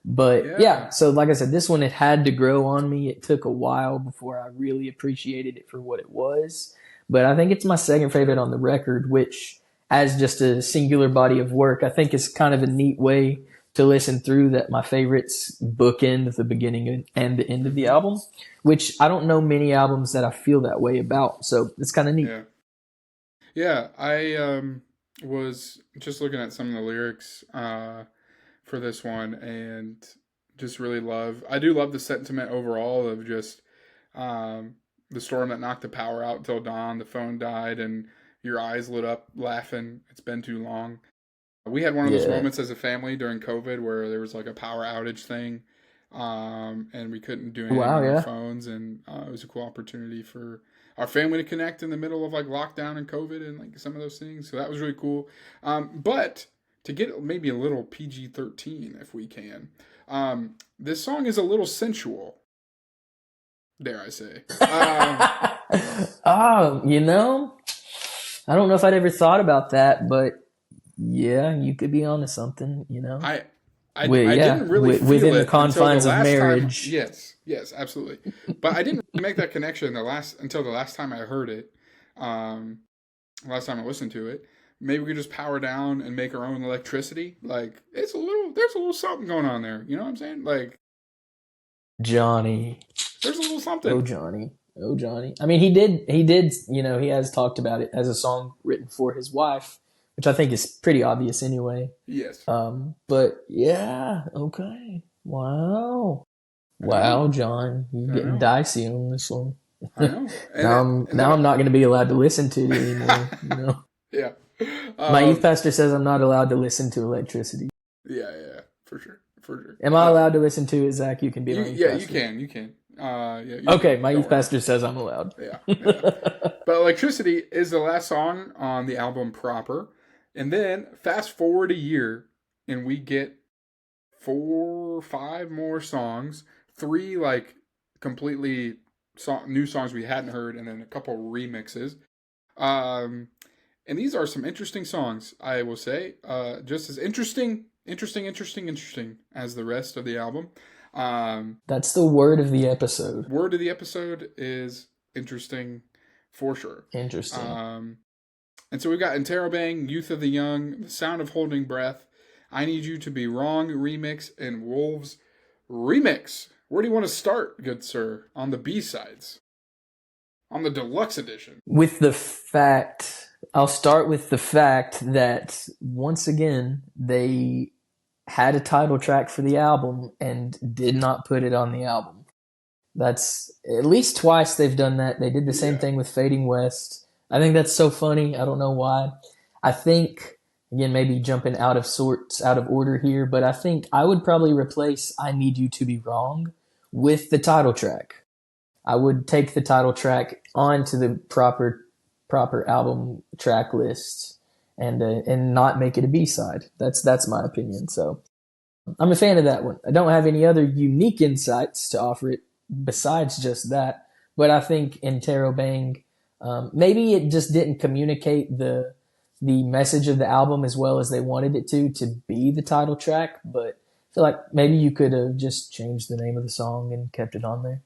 But yeah, so like I said, this one, it had to grow on me. It took a while before I really appreciated it for what it was. But I think it's my second favorite on the record, which, as just a singular body of work, I think is kind of a neat way to listen through, that my favorites bookend the beginning and the end of the album, which I don't know many albums that I feel that way about. So it's kind of neat. Yeah, I was just looking at some of the lyrics for this one, and just really I do love the sentiment overall of just the storm that knocked the power out till dawn, the phone died, and your eyes lit up laughing. It's been too long. We had one of those moments as a family during COVID where there was like a power outage thing, and we couldn't do anything on our phones, and it was a cool opportunity for our family to connect in the middle of like lockdown and COVID and like some of those things. So that was really cool. But to get maybe a little PG-13 if we can, this song is a little sensual, dare I say. I don't know if I'd ever thought about that, but yeah, you could be onto something, I didn't really feel within it the confines until of the last marriage. time. Yes, absolutely. But I didn't make that connection until the last time I heard it. Last time I listened to it. Maybe we could just power down and make our own electricity. Like there's a little something going on there. You know what I'm saying? Like Johnny. there's a little something. Oh, Johnny. Oh, Johnny. I mean, he did, he has talked about it as a song written for his wife, which I think is pretty obvious anyway. Yes. But yeah, okay. Wow. Wow, John. You're getting dicey on this one. I know. Now I'm not going to be allowed to listen to it anymore, Yeah. My youth pastor says I'm not allowed to listen to electricity. Yeah, for sure. Am I allowed to listen to it, Zach? You can be my youth pastor. You can. Okay, my youth pastor says I'm allowed. Yeah. But Electricity is the last song on the album proper. And then fast forward a year and we get 4 or 5 more songs. 3 like completely new songs we hadn't heard, and then a couple remixes. And these are some interesting songs, I will say. Just as interesting as the rest of the album. That's the word of the episode. Word of the episode is interesting for sure. Interesting. And so we've got Interrobang, Youth of the Young, The Sound of Holding Breath, I Need You to Be Wrong remix, and Wolves remix. Where do you want to start, good sir? On the B-sides? On the deluxe edition? I'll start with the fact that, once again, they had a title track for the album and did not put it on the album. That's at least twice they've done that. They did the same thing with Fading West. I think that's so funny. I don't know why. I think, again, maybe jumping out of order here, but I think I would probably replace I Need You to Be Wrong with the title track. I would take the title track onto the proper album track list and not make it a B-side. That's my opinion. So I'm a fan of that one. I don't have any other unique insights to offer it besides just that, but I think Interrobang, maybe it just didn't communicate the message of the album as well as they wanted it to be the title track, but I feel like maybe you could have just changed the name of the song and kept it on there.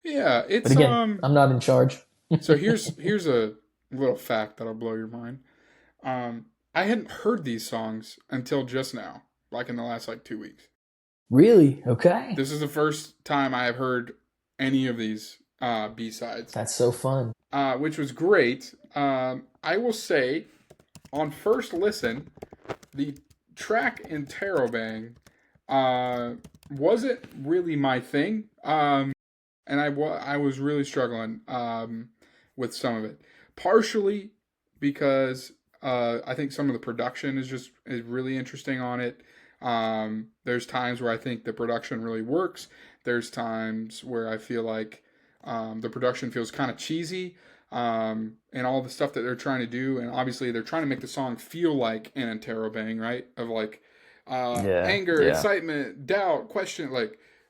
Yeah, it's but again, I'm not in charge. So here's a little fact that'll blow your mind. I hadn't heard these songs until just now, like in the last 2 weeks. Really? Okay. This is the first time I have heard any of these B-sides. That's so fun. Which was great. I will say, on first listen, the track Interrobang wasn't really my thing. And I was really struggling with some of it. Partially because I think some of the production is really interesting on it. There's times where I think the production really works. There's times where I feel like the production feels kind of cheesy, and all the stuff that they're trying to do. And obviously they're trying to make the song feel like an Interrobang, right? Of anger, excitement, doubt, question,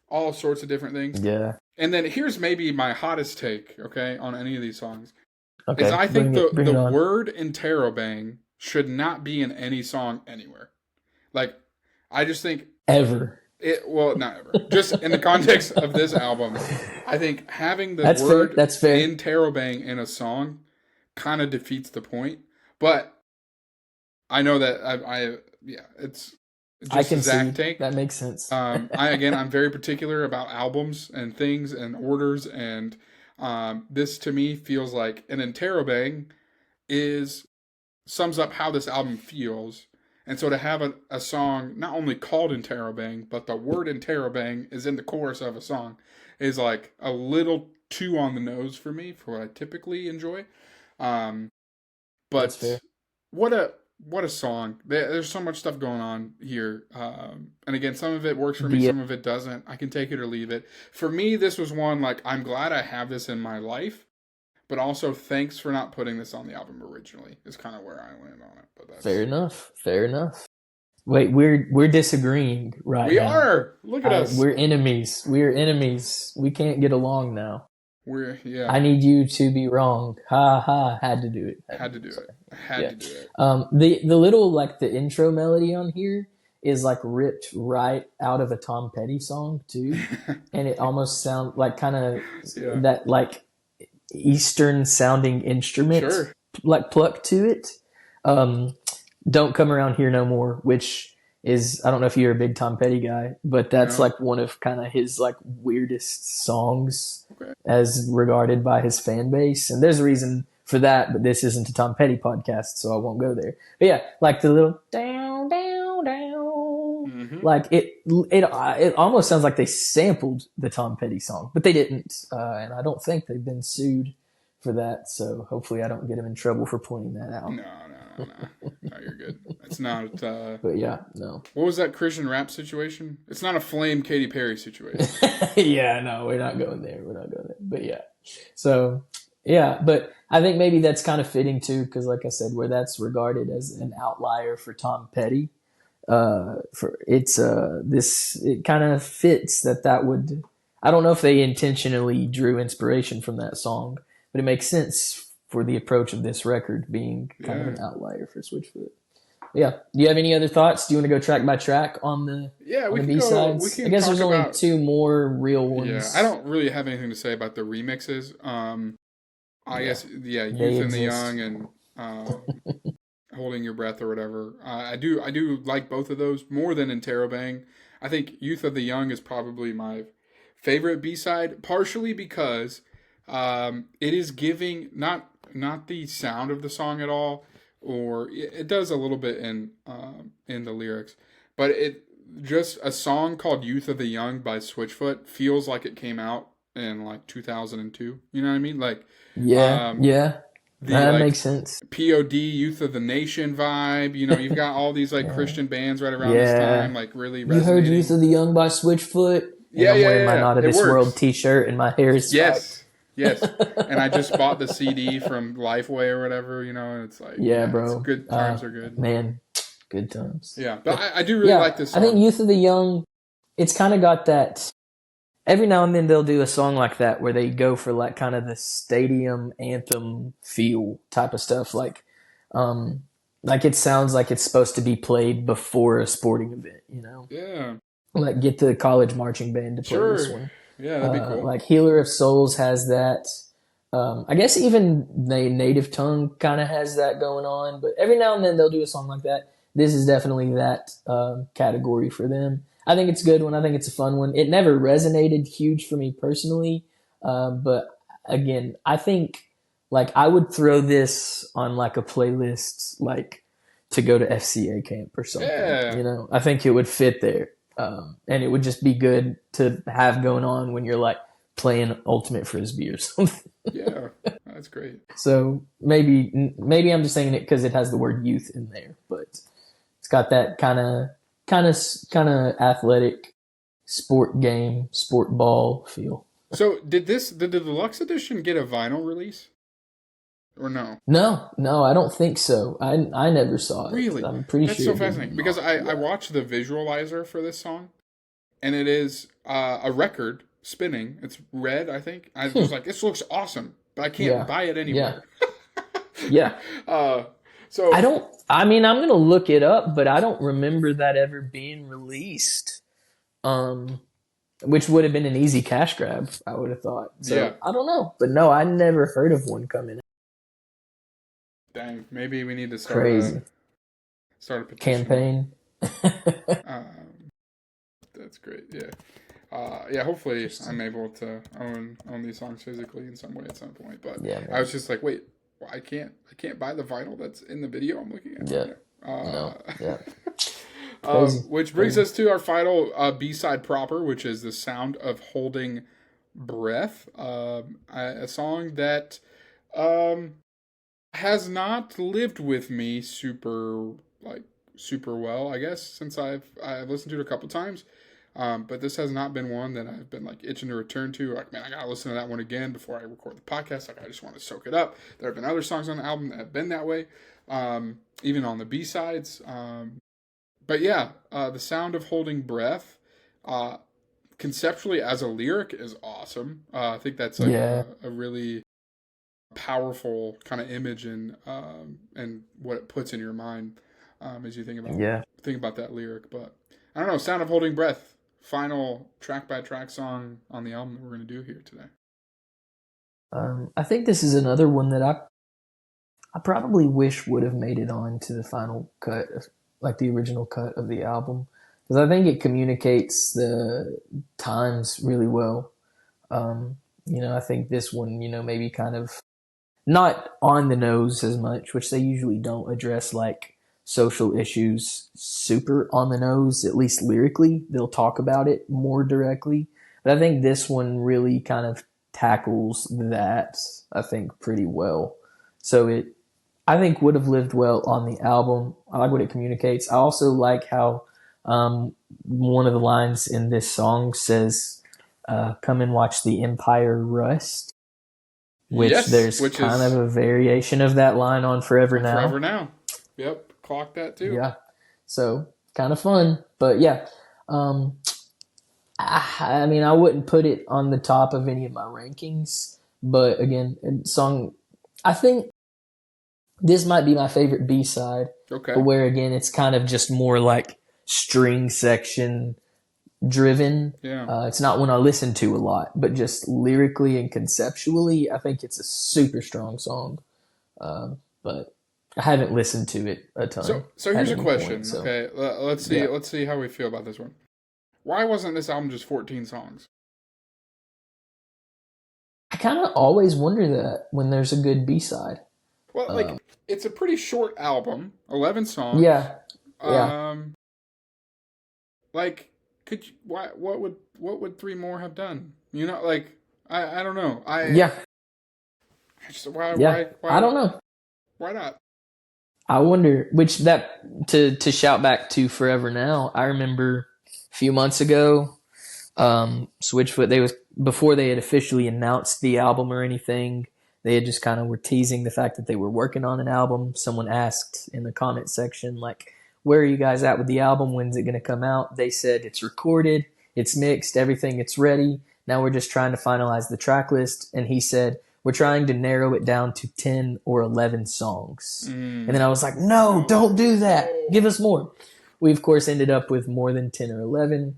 all sorts of different things. Yeah. And then here's maybe my hottest take, okay, on any of these songs. Okay. Is I think the word Interrobang should not be in any song anywhere. I just think ever. Not ever. Just in the context of this album, I think having the word Interrobang in a song kind of defeats the point. But I know that it's just I can Zach see take. That makes sense. I'm very particular about albums and things and orders, and this to me feels like an Interrobang sums up how this album feels. And so to have a song not only called Interrobang, but the word Interrobang is in the chorus of a song is a little too on the nose for me for what I typically enjoy. But that's fair. What a song. There's so much stuff going on here. And again, some of it works for me, some of it doesn't. I can take it or leave it. For me, this was one, I'm glad I have this in my life, but also thanks for not putting this on the album originally is kind of where I landed on it. But that's... Fair enough. Wait, we're disagreeing right now. We are. Look at us. We're enemies. We can't get along now. I need you to be wrong. Ha ha. Had to do it. Had to do it. The little the intro melody on here is like ripped right out of a Tom Petty song too, and it almost sounds like kind of Yeah. that like Eastern sounding instrument Sure. like pluck to it. Don't Come Around Here No More, which is, I don't know if you're a big Tom Petty guy, but that's No. like one of kind of his like weirdest songs Okay. as regarded by his fan base. And there's a reason for that, but this isn't a Tom Petty podcast, so I won't go there. But yeah, like the little down, down, down, like it almost sounds like they sampled the Tom Petty song, but they didn't. And I don't think they've been sued for that. So hopefully I don't get him in trouble for pointing that out. No. No, you're good. It's not. But yeah, no. What was that Christian rap situation? It's not a Flame Katy Perry situation. Yeah, no, we're not going there. But yeah. So, yeah, but I think maybe that's kind of fitting too, because like I said, where that's regarded as an outlier for Tom Petty, it kind of fits that would, I don't know if they intentionally drew inspiration from that song, but it makes sense for the approach of this record being kind of an outlier for Switchfoot. Yeah. Do you have any other thoughts? Do you want to go track by track on the B-sides? I guess there's only two more real ones. Yeah, I don't really have anything to say about the remixes. I guess, Youth and the Young and Holding Your Breath or whatever. I do like both of those more than interrobang. I think Youth of the Young is probably my favorite B-side, partially because it is giving not the sound of the song at all, or it does a little bit in the lyrics, but it just a song called Youth of the Young by Switchfoot feels like it came out in like 2002. You know what I mean? Like that makes sense. POD Youth of the Nation vibe. You know, you've got all these like Christian bands right around this time, like really resonating. You heard Youth of the Young by Switchfoot? And I'm wearing my Not of This World t-shirt and my hair is spiked. Yes, and I just bought the CD from Lifeway or whatever, you know, and it's like, bro. Good times are good. Man, good times. Yeah, but I do really like this song. I think Youth of the Young, it's kind of got that, every now and then they'll do a song like that where they go for like kind of the stadium anthem feel type of stuff. Like it sounds like it's supposed to be played before a sporting event, you know? Yeah. Like get the college marching band to play this one. Yeah, that'd be cool. Like Healer of Souls has that. I guess even Native Tongue kind of has that going on. But every now and then they'll do a song like that. This is definitely that category for them. I think it's a good one. I think it's a fun one. It never resonated huge for me personally. But again, I think like I would throw this on like a playlist like to go to FCA camp or something. Yeah. You know, I think it would fit there. And it would just be good to have going on when you're like playing Ultimate Frisbee or something. Yeah, that's great. So maybe I'm just saying it because it has the word youth in there, but it's got that kind of athletic sport ball feel. So did the deluxe edition get a vinyl release? Or no? No, I don't think so. I never saw it. Really? I'm pretty That's sure. That's so fascinating because I watched the visualizer for this song, and it is a record spinning. It's red, I think. I was like, this looks awesome, but I can't buy it anywhere. Yeah. So I'm gonna look it up, but I don't remember that ever being released. Which would have been an easy cash grab, I would have thought. So I don't know, but no, I never heard of one coming. Dang, maybe we need to start a petition. Campaign. That's great. Yeah. Hopefully I'm able to own these songs physically in some way at some point. But I was just like, wait, well, I can't buy the vinyl that's in the video I'm looking at. Which brings us to our final B-side proper, which is The Sound of Holding Breath, a song that has not lived with me super well, I guess, since I've listened to it a couple times. But this has not been one that I've been like itching to return to. Like, man, I gotta listen to that one again before I record the podcast. Like, I just want to soak it up. There have been other songs on the album that have been that way, even on the B-sides. But yeah, The Sound of Holding Breath, conceptually as a lyric is awesome. I think that's like a really powerful kind of image and what it puts in your mind. as you Yeah. think about that lyric. But I don't know. Sound of Holding Breath, final track by track song on the album that we're going to do here today. I think this is another one that I probably wish would have made it on to the final cut, like the original cut of the album, because I think it communicates the times really well. I think this one, maybe kind of not on the nose as much, which they usually don't address like social issues super on the nose, at least lyrically. They'll talk about it more directly. But I think this one really kind of tackles that, I think, pretty well. So I think, would have lived well on the album. I like what it communicates. I also like how one of the lines in this song says, come and watch the Empire Rust. Which there's kind of a variation of that line on Forever Now. Forever Now. Yep. Clock that too. Yeah. So kind of fun. But yeah. I mean, I wouldn't put it on the top of any of my rankings. But again, I think this might be my favorite B-side. Okay. Where again, it's kind of just more like string section driven. Yeah. It's not one I listen to a lot, but just lyrically and conceptually, I think it's a super strong song. But I haven't listened to it a ton. So here's a question. Point, so. Okay, let's see. Yeah. Let's see how we feel about this one. Why wasn't this album just 14 songs? I kind of always wonder that when there's a good B-side. Well, it's a pretty short album, 11 songs. Yeah. Yeah. What would 3 more have done? I don't know. Why I don't know. Why not? I wonder to shout back to Forever Now. I remember a few months ago, Switchfoot, before they had officially announced the album or anything, they had just kind of were teasing the fact that they were working on an album. Someone asked in the comment section, like, where are you guys at with the album? When's it going to come out? They said it's recorded, it's mixed, everything, it's ready. Now we're just trying to finalize the track list. And he said, we're trying to narrow it down to 10 or 11 songs. And then I was like, no, don't do that. Give us more. We, of course, ended up with more than 10 or 11,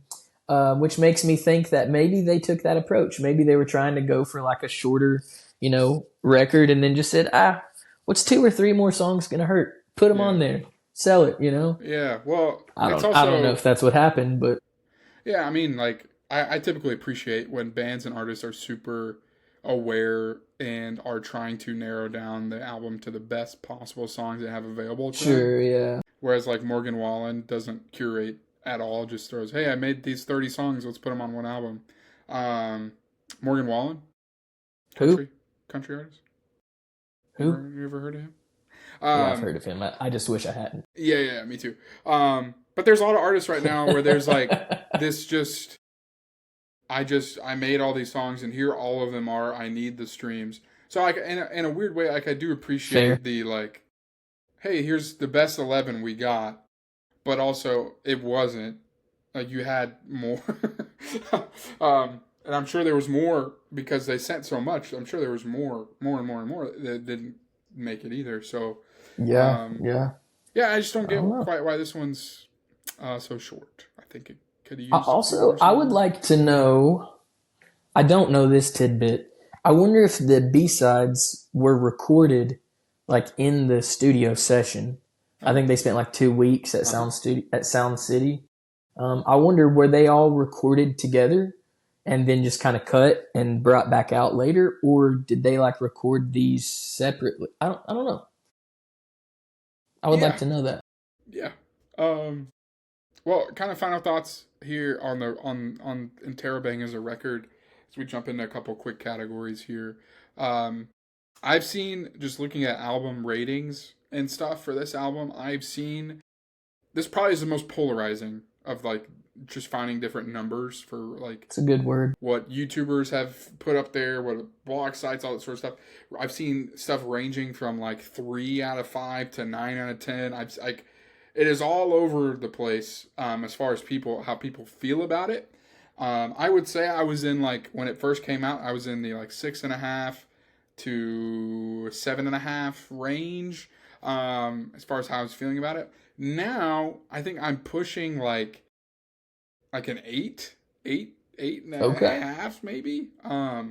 which makes me think that maybe they took that approach. Maybe they were trying to go for like a shorter, record and then just said, what's 2 or 3 more songs going to hurt? Put them on there. Sell it, Yeah, well, I don't know if that's what happened, but yeah, I mean, like, I typically appreciate when bands and artists are super aware and are trying to narrow down the album to the best possible songs they have available to them. Yeah. Whereas, like, Morgan Wallen doesn't curate at all, just throws, hey, I made these 30 songs, let's put them on one album. Morgan Wallen? Country artist? Who? You ever heard of him? Yeah, I've heard of him. I just wish I hadn't. Yeah, me too. But there's a lot of artists right now where there's like this just I made all these songs and here all of them are. I need the streams. So like in a weird way, like I do appreciate the like, hey, here's the best 11 we got, but also it wasn't like you had more. And I'm sure there was more because they sent so much. I'm sure there was more that didn't make it either. So yeah. I just don't get quite why this one's so short. I think it could have used. Also, I would like to know. I don't know this tidbit. I wonder if the B-sides were recorded like in the studio session. I think they spent like 2 weeks at Sound City. I wonder, were they all recorded together and then just kind of cut and brought back out later, or did they like record these separately? I don't know. I would like to know that. Yeah. Well, kind of final thoughts here on interrobang as a record as we jump into a couple quick categories here. I've seen, just looking at album ratings and stuff for this album, I've seen this probably is the most polarizing of like just finding different numbers for like, it's a good word, what YouTubers have put up there, what blog sites, all that sort of stuff. I've seen stuff ranging from like 3 out of 5 to 9 out of 10. It is all over the place as far as how people feel about it. I would say I was in, like, when it first came out, I was in the like 6.5 to 7.5 range. as far as how I was feeling about it. Now I think I'm pushing like an eight and a Okay. half maybe. I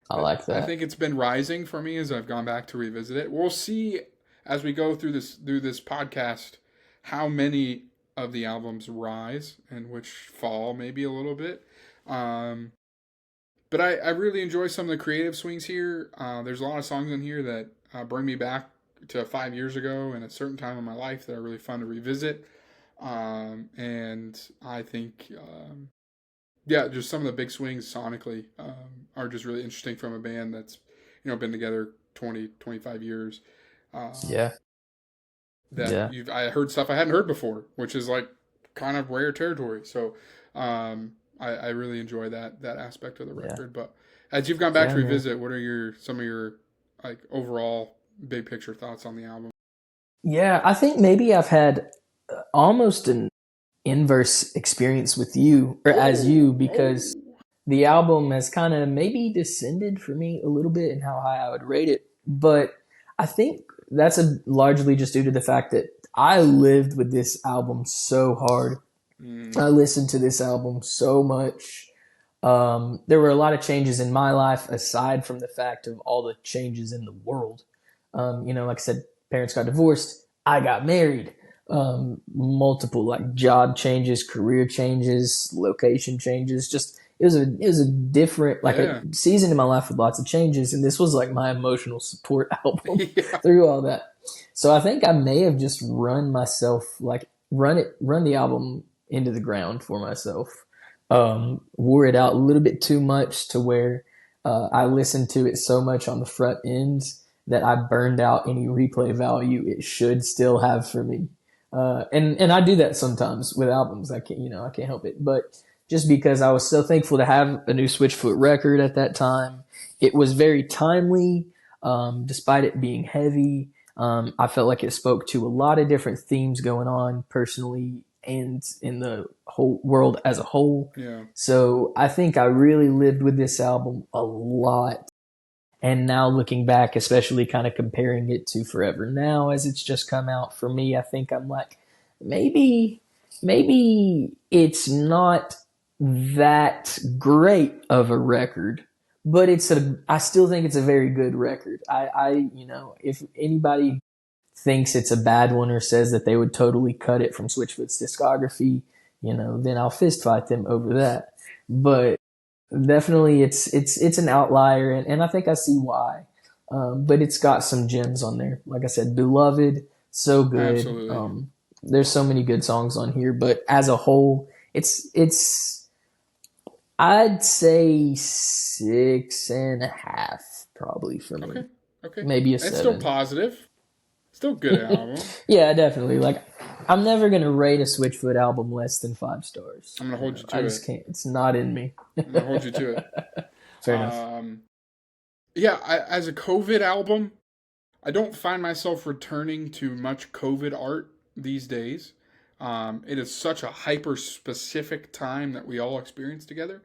like I that. think it's been rising for me as I've gone back to revisit it. We'll see as we go through this podcast how many of the albums rise and which fall maybe a little bit. But I really enjoy some of the creative swings here. There's a lot of songs in here that bring me back to 5 years ago and a certain time in my life that are really fun to revisit. And I think, yeah, just some of the big swings sonically are just really interesting from a band that's, been together 20, 25 years. Yeah. Yeah. I heard stuff I hadn't heard before, which is like kind of rare territory. So I really enjoy that aspect of the record. But as you've gone back to revisit, what are some of your like overall big picture thoughts on the album? Yeah, I think maybe I've had almost an inverse experience with you or as you, because the album has kind of maybe descended for me a little bit in how high I would rate it. But I think that's largely just due to the fact that I lived with this album so hard. I listened to this album so much. There were a lot of changes in my life aside from the fact of all the changes in the world. Like I said, parents got divorced. I got married. Multiple like job changes, career changes, location changes. Just it was a different a season in my life with lots of changes, and this was like my emotional support album through all that. So I think I may have just run the album into the ground for myself. Wore it out a little bit too much to where I listened to it so much on the front end that I burned out any replay value it should still have for me. And I do that sometimes with albums. I can't help it. But just because I was so thankful to have a new Switchfoot record at that time, it was very timely, despite it being heavy. I felt like it spoke to a lot of different themes going on personally and in the whole world as a whole. Yeah. So I think I really lived with this album a lot. And now looking back, especially kind of comparing it to Forever Now as it's just come out, for me, I think I'm like, maybe it's not that great of a record, but I still think it's a very good record. If anybody thinks it's a bad one or says that they would totally cut it from Switchfoot's discography, then I'll fist fight them over that. But definitely it's an outlier, and I think I see why. But it's got some gems on there. Like I said, Beloved, so good. Absolutely. There's so many good songs on here, but as a whole, it's I'd say 6.5 probably for me. Okay. Maybe a 7. It's still positive. Still good album. Yeah, definitely. Like, I'm never gonna rate a Switchfoot album less than 5 stars. I'm gonna hold you to it. I just can't. It's not in me. I'm gonna hold you to it. Fair enough. As a COVID album, I don't find myself returning to much COVID art these days. It is such a hyper-specific time that we all experience together.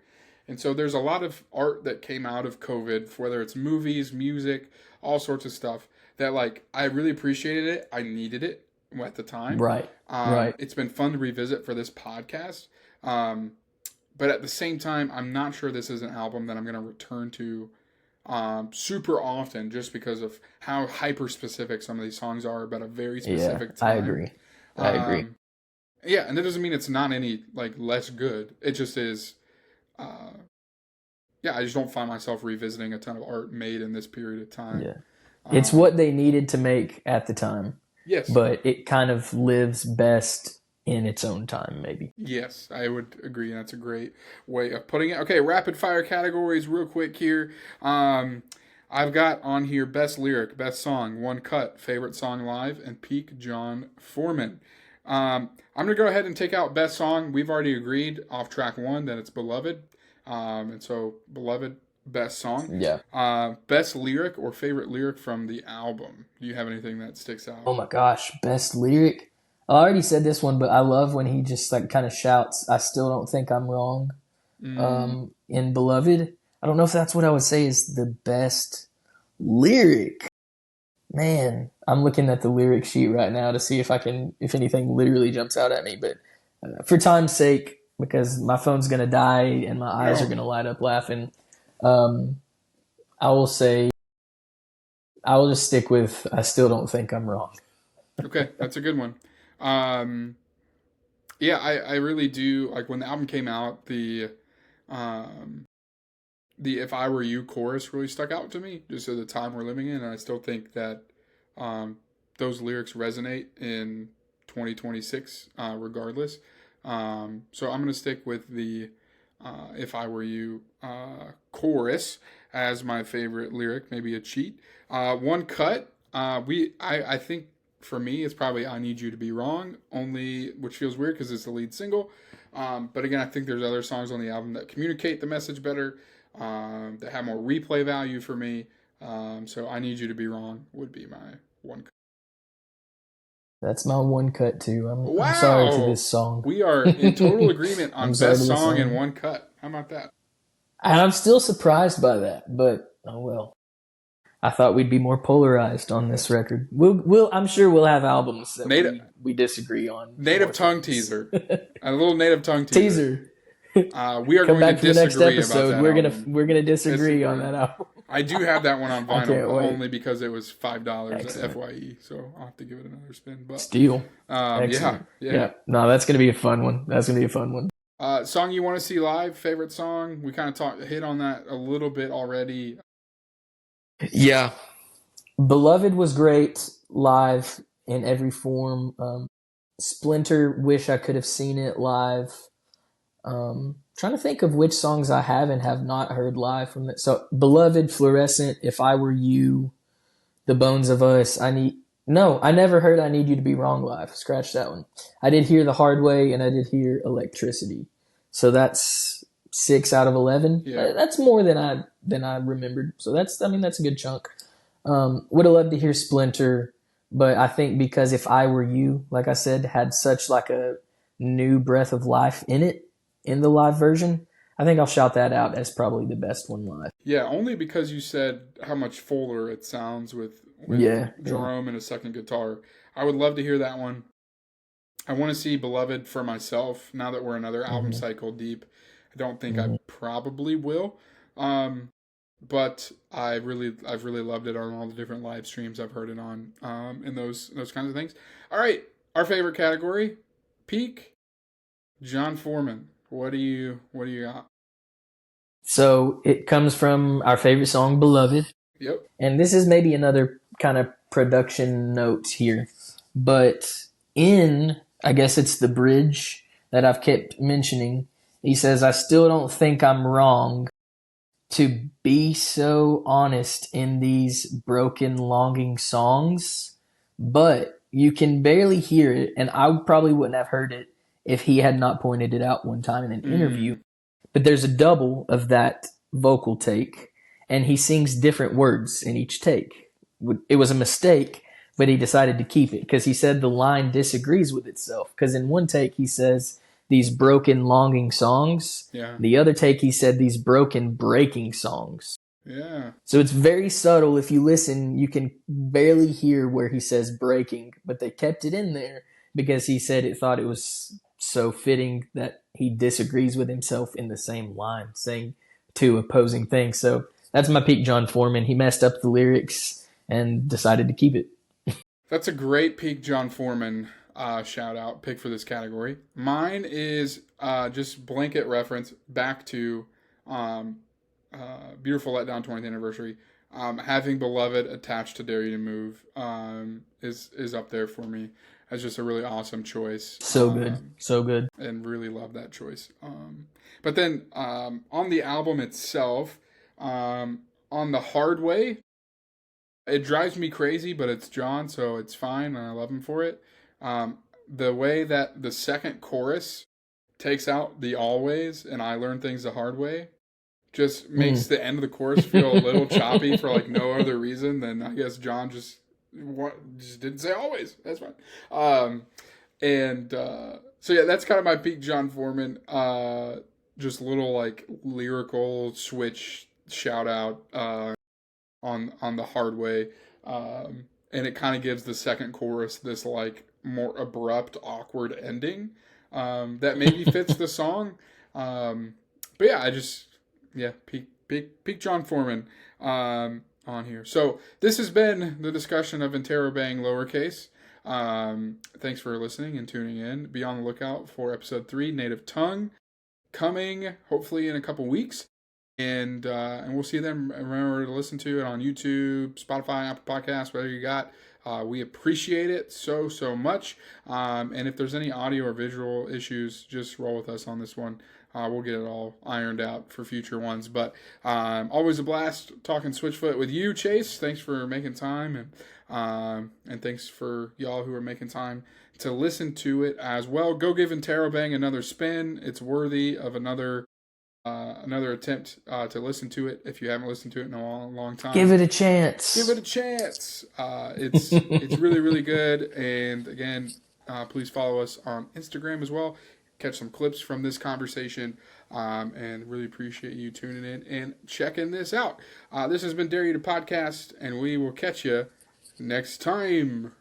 And so there's a lot of art that came out of COVID, whether it's movies, music, all sorts of stuff, that like I really appreciated it. I needed it at the time. Right. Right. It's been fun to revisit for this podcast. But at the same time, I'm not sure this is an album that I'm going to return to super often, just because of how hyper specific some of these songs are about a very specific time. I agree. Yeah, and that doesn't mean it's not any like less good. It just is. I just don't find myself revisiting a ton of art made in this period of time. Yeah, it's what they needed to make at the time. Yes, but it kind of lives best in its own time, maybe. Yes, I would agree. That's a great way of putting it. Okay, rapid fire categories real quick here. I've got on here best lyric, best song, one cut, favorite song live, and peak John Foreman. I'm going to go ahead and take out best song. We've already agreed off track 1 that it's Beloved. And so Beloved, best song. Yeah. Best lyric or favorite lyric from the album. Do you have anything that sticks out? Oh my gosh, best lyric. I already said this one, but I love when he just like kind of shouts, "I still don't think I'm wrong." In Beloved. I don't know if that's what I would say is the best lyric. Man, I'm looking at the lyric sheet right now to see if anything literally jumps out at me. But for time's sake, because my phone's gonna die and my eyes are No. gonna light up laughing, um, I will say I will just stick with I still don't think I'm wrong. Okay, that's a good one. Um, yeah, I really do like when the album came out. Um, the "If I Were You" chorus really stuck out to me, just at the time we're living in, and I still think that um, those lyrics resonate in 2026, regardless. So I'm gonna stick with the "If I Were You" chorus as my favorite lyric. Maybe a cheat. One cut. I think for me it's probably "I Need You to Be Wrong," only which feels weird because it's the lead single. But again, I think there's other songs on the album that communicate the message better, that have more replay value for me. So "I Need You to Be Wrong" would be my one cut. That's my one cut too. I'm sorry to Wow! this song. We are in total agreement I'm on sorry to best this song in song. one cut. How about that? And I'm still surprised by that, but oh well. I thought we'd be more polarized on this record. I'm sure we'll have albums that Native we disagree on. native more tongue things. teaser. A little native tongue teaser. Teaser. We are Come going to back for the next disagree about episode. that We're album. gonna disagree on that album. I do have that one on I vinyl, can't but wait. only because it was $5 Excellent. FYE. So I'll have to give it another spin. But Steal. yeah, Excellent. yeah. Yeah. No, that's gonna be a fun one. That's gonna be a fun one. Song you want to see live? Favorite song? We kind of hit on that a little bit already. Yeah. Beloved was great live in every form. Splinter, wish I could have seen it live. Trying to think of which songs I have and have not heard live from it. So, Beloved, Fluorescent, If I Were You, The Bones of Us. I never heard I Need You to Be Wrong live. Scratch that one. I did hear The Hard Way and I did hear Electricity. So that's 6 out of 11. Yeah. That's more than I remembered. So that's a good chunk. Would have loved to hear Splinter, but I think because If I Were You, like I said, had such like a new breath of life in it in the live version, I think I'll shout that out as probably the best one live. Yeah, only because you said how much fuller it sounds with Yeah. Jerome and a second guitar. I would love to hear that one. I want to see Beloved for myself now that we're another album cycle deep. I don't think I probably will. But I've really loved it on all the different live streams I've heard it on, and those kinds of things. All right, our favorite category, peak John Foreman. What do you got? So it comes from our favorite song, Beloved. Yep. And this is maybe another kind of production note here. But I guess it's the bridge that I've kept mentioning. He says, I still don't think I'm wrong to be so honest in these broken, longing songs, but you can barely hear it. And I probably wouldn't have heard it if he had not pointed it out one time in an interview. But there's a double of that vocal take, and he sings different words in each take. It was a mistake, but he decided to keep it because he said the line disagrees with itself. Because in one take, he says these broken, longing songs. Yeah. The other take, he said these broken, breaking songs. Yeah. So it's very subtle. If you listen, you can barely hear where he says breaking, but they kept it in there because he said it thought it was so fitting that he disagrees with himself in the same line, saying two opposing things. So that's my peak John Foreman. He messed up the lyrics and decided to keep it. That's a great peak John Foreman shout out pick for this category. Mine is just blanket reference back to Beautiful Letdown 20th Anniversary. Having Beloved attached to Dare You to Move is up there for me as just a really awesome choice. So good. So good. And really love that choice. But then on the album itself, on The Hard Way, it drives me crazy, but it's John, so it's fine, and I love him for it. The way that the second chorus takes out the always and I learn things the hard way just makes the end of the chorus feel a little choppy for like no other reason than I guess John just didn't say always. That's fine. So yeah, that's kind of my peak John Foreman. Just little like lyrical switch shout out on The Hard Way. and it kind of gives the second chorus this like more abrupt, awkward ending that maybe fits the song. But yeah, peak John Foreman on here. So this has been the discussion of interrobang lowercase. Thanks for listening and tuning in. Be on the lookout for episode 3, Native Tongue, coming hopefully in a couple weeks. And we'll see you then. Remember to listen to it on YouTube, Spotify, Apple Podcasts, whatever you got. We appreciate it so much. And if there's any audio or visual issues, just roll with us on this one. We'll get it all ironed out for future ones. But always a blast talking Switchfoot with you, Chase. Thanks for making time, and thanks for y'all who are making time to listen to it as well. Go give interrobang another spin. It's worthy of another attempt to listen to it if you haven't listened to it in a long time. Give it a chance. Give it a chance. It's really good. And again, please follow us on Instagram as well. Catch some clips from this conversation, and really appreciate you tuning in and checking this out. This has been Dare You to Podcast, and we will catch you next time.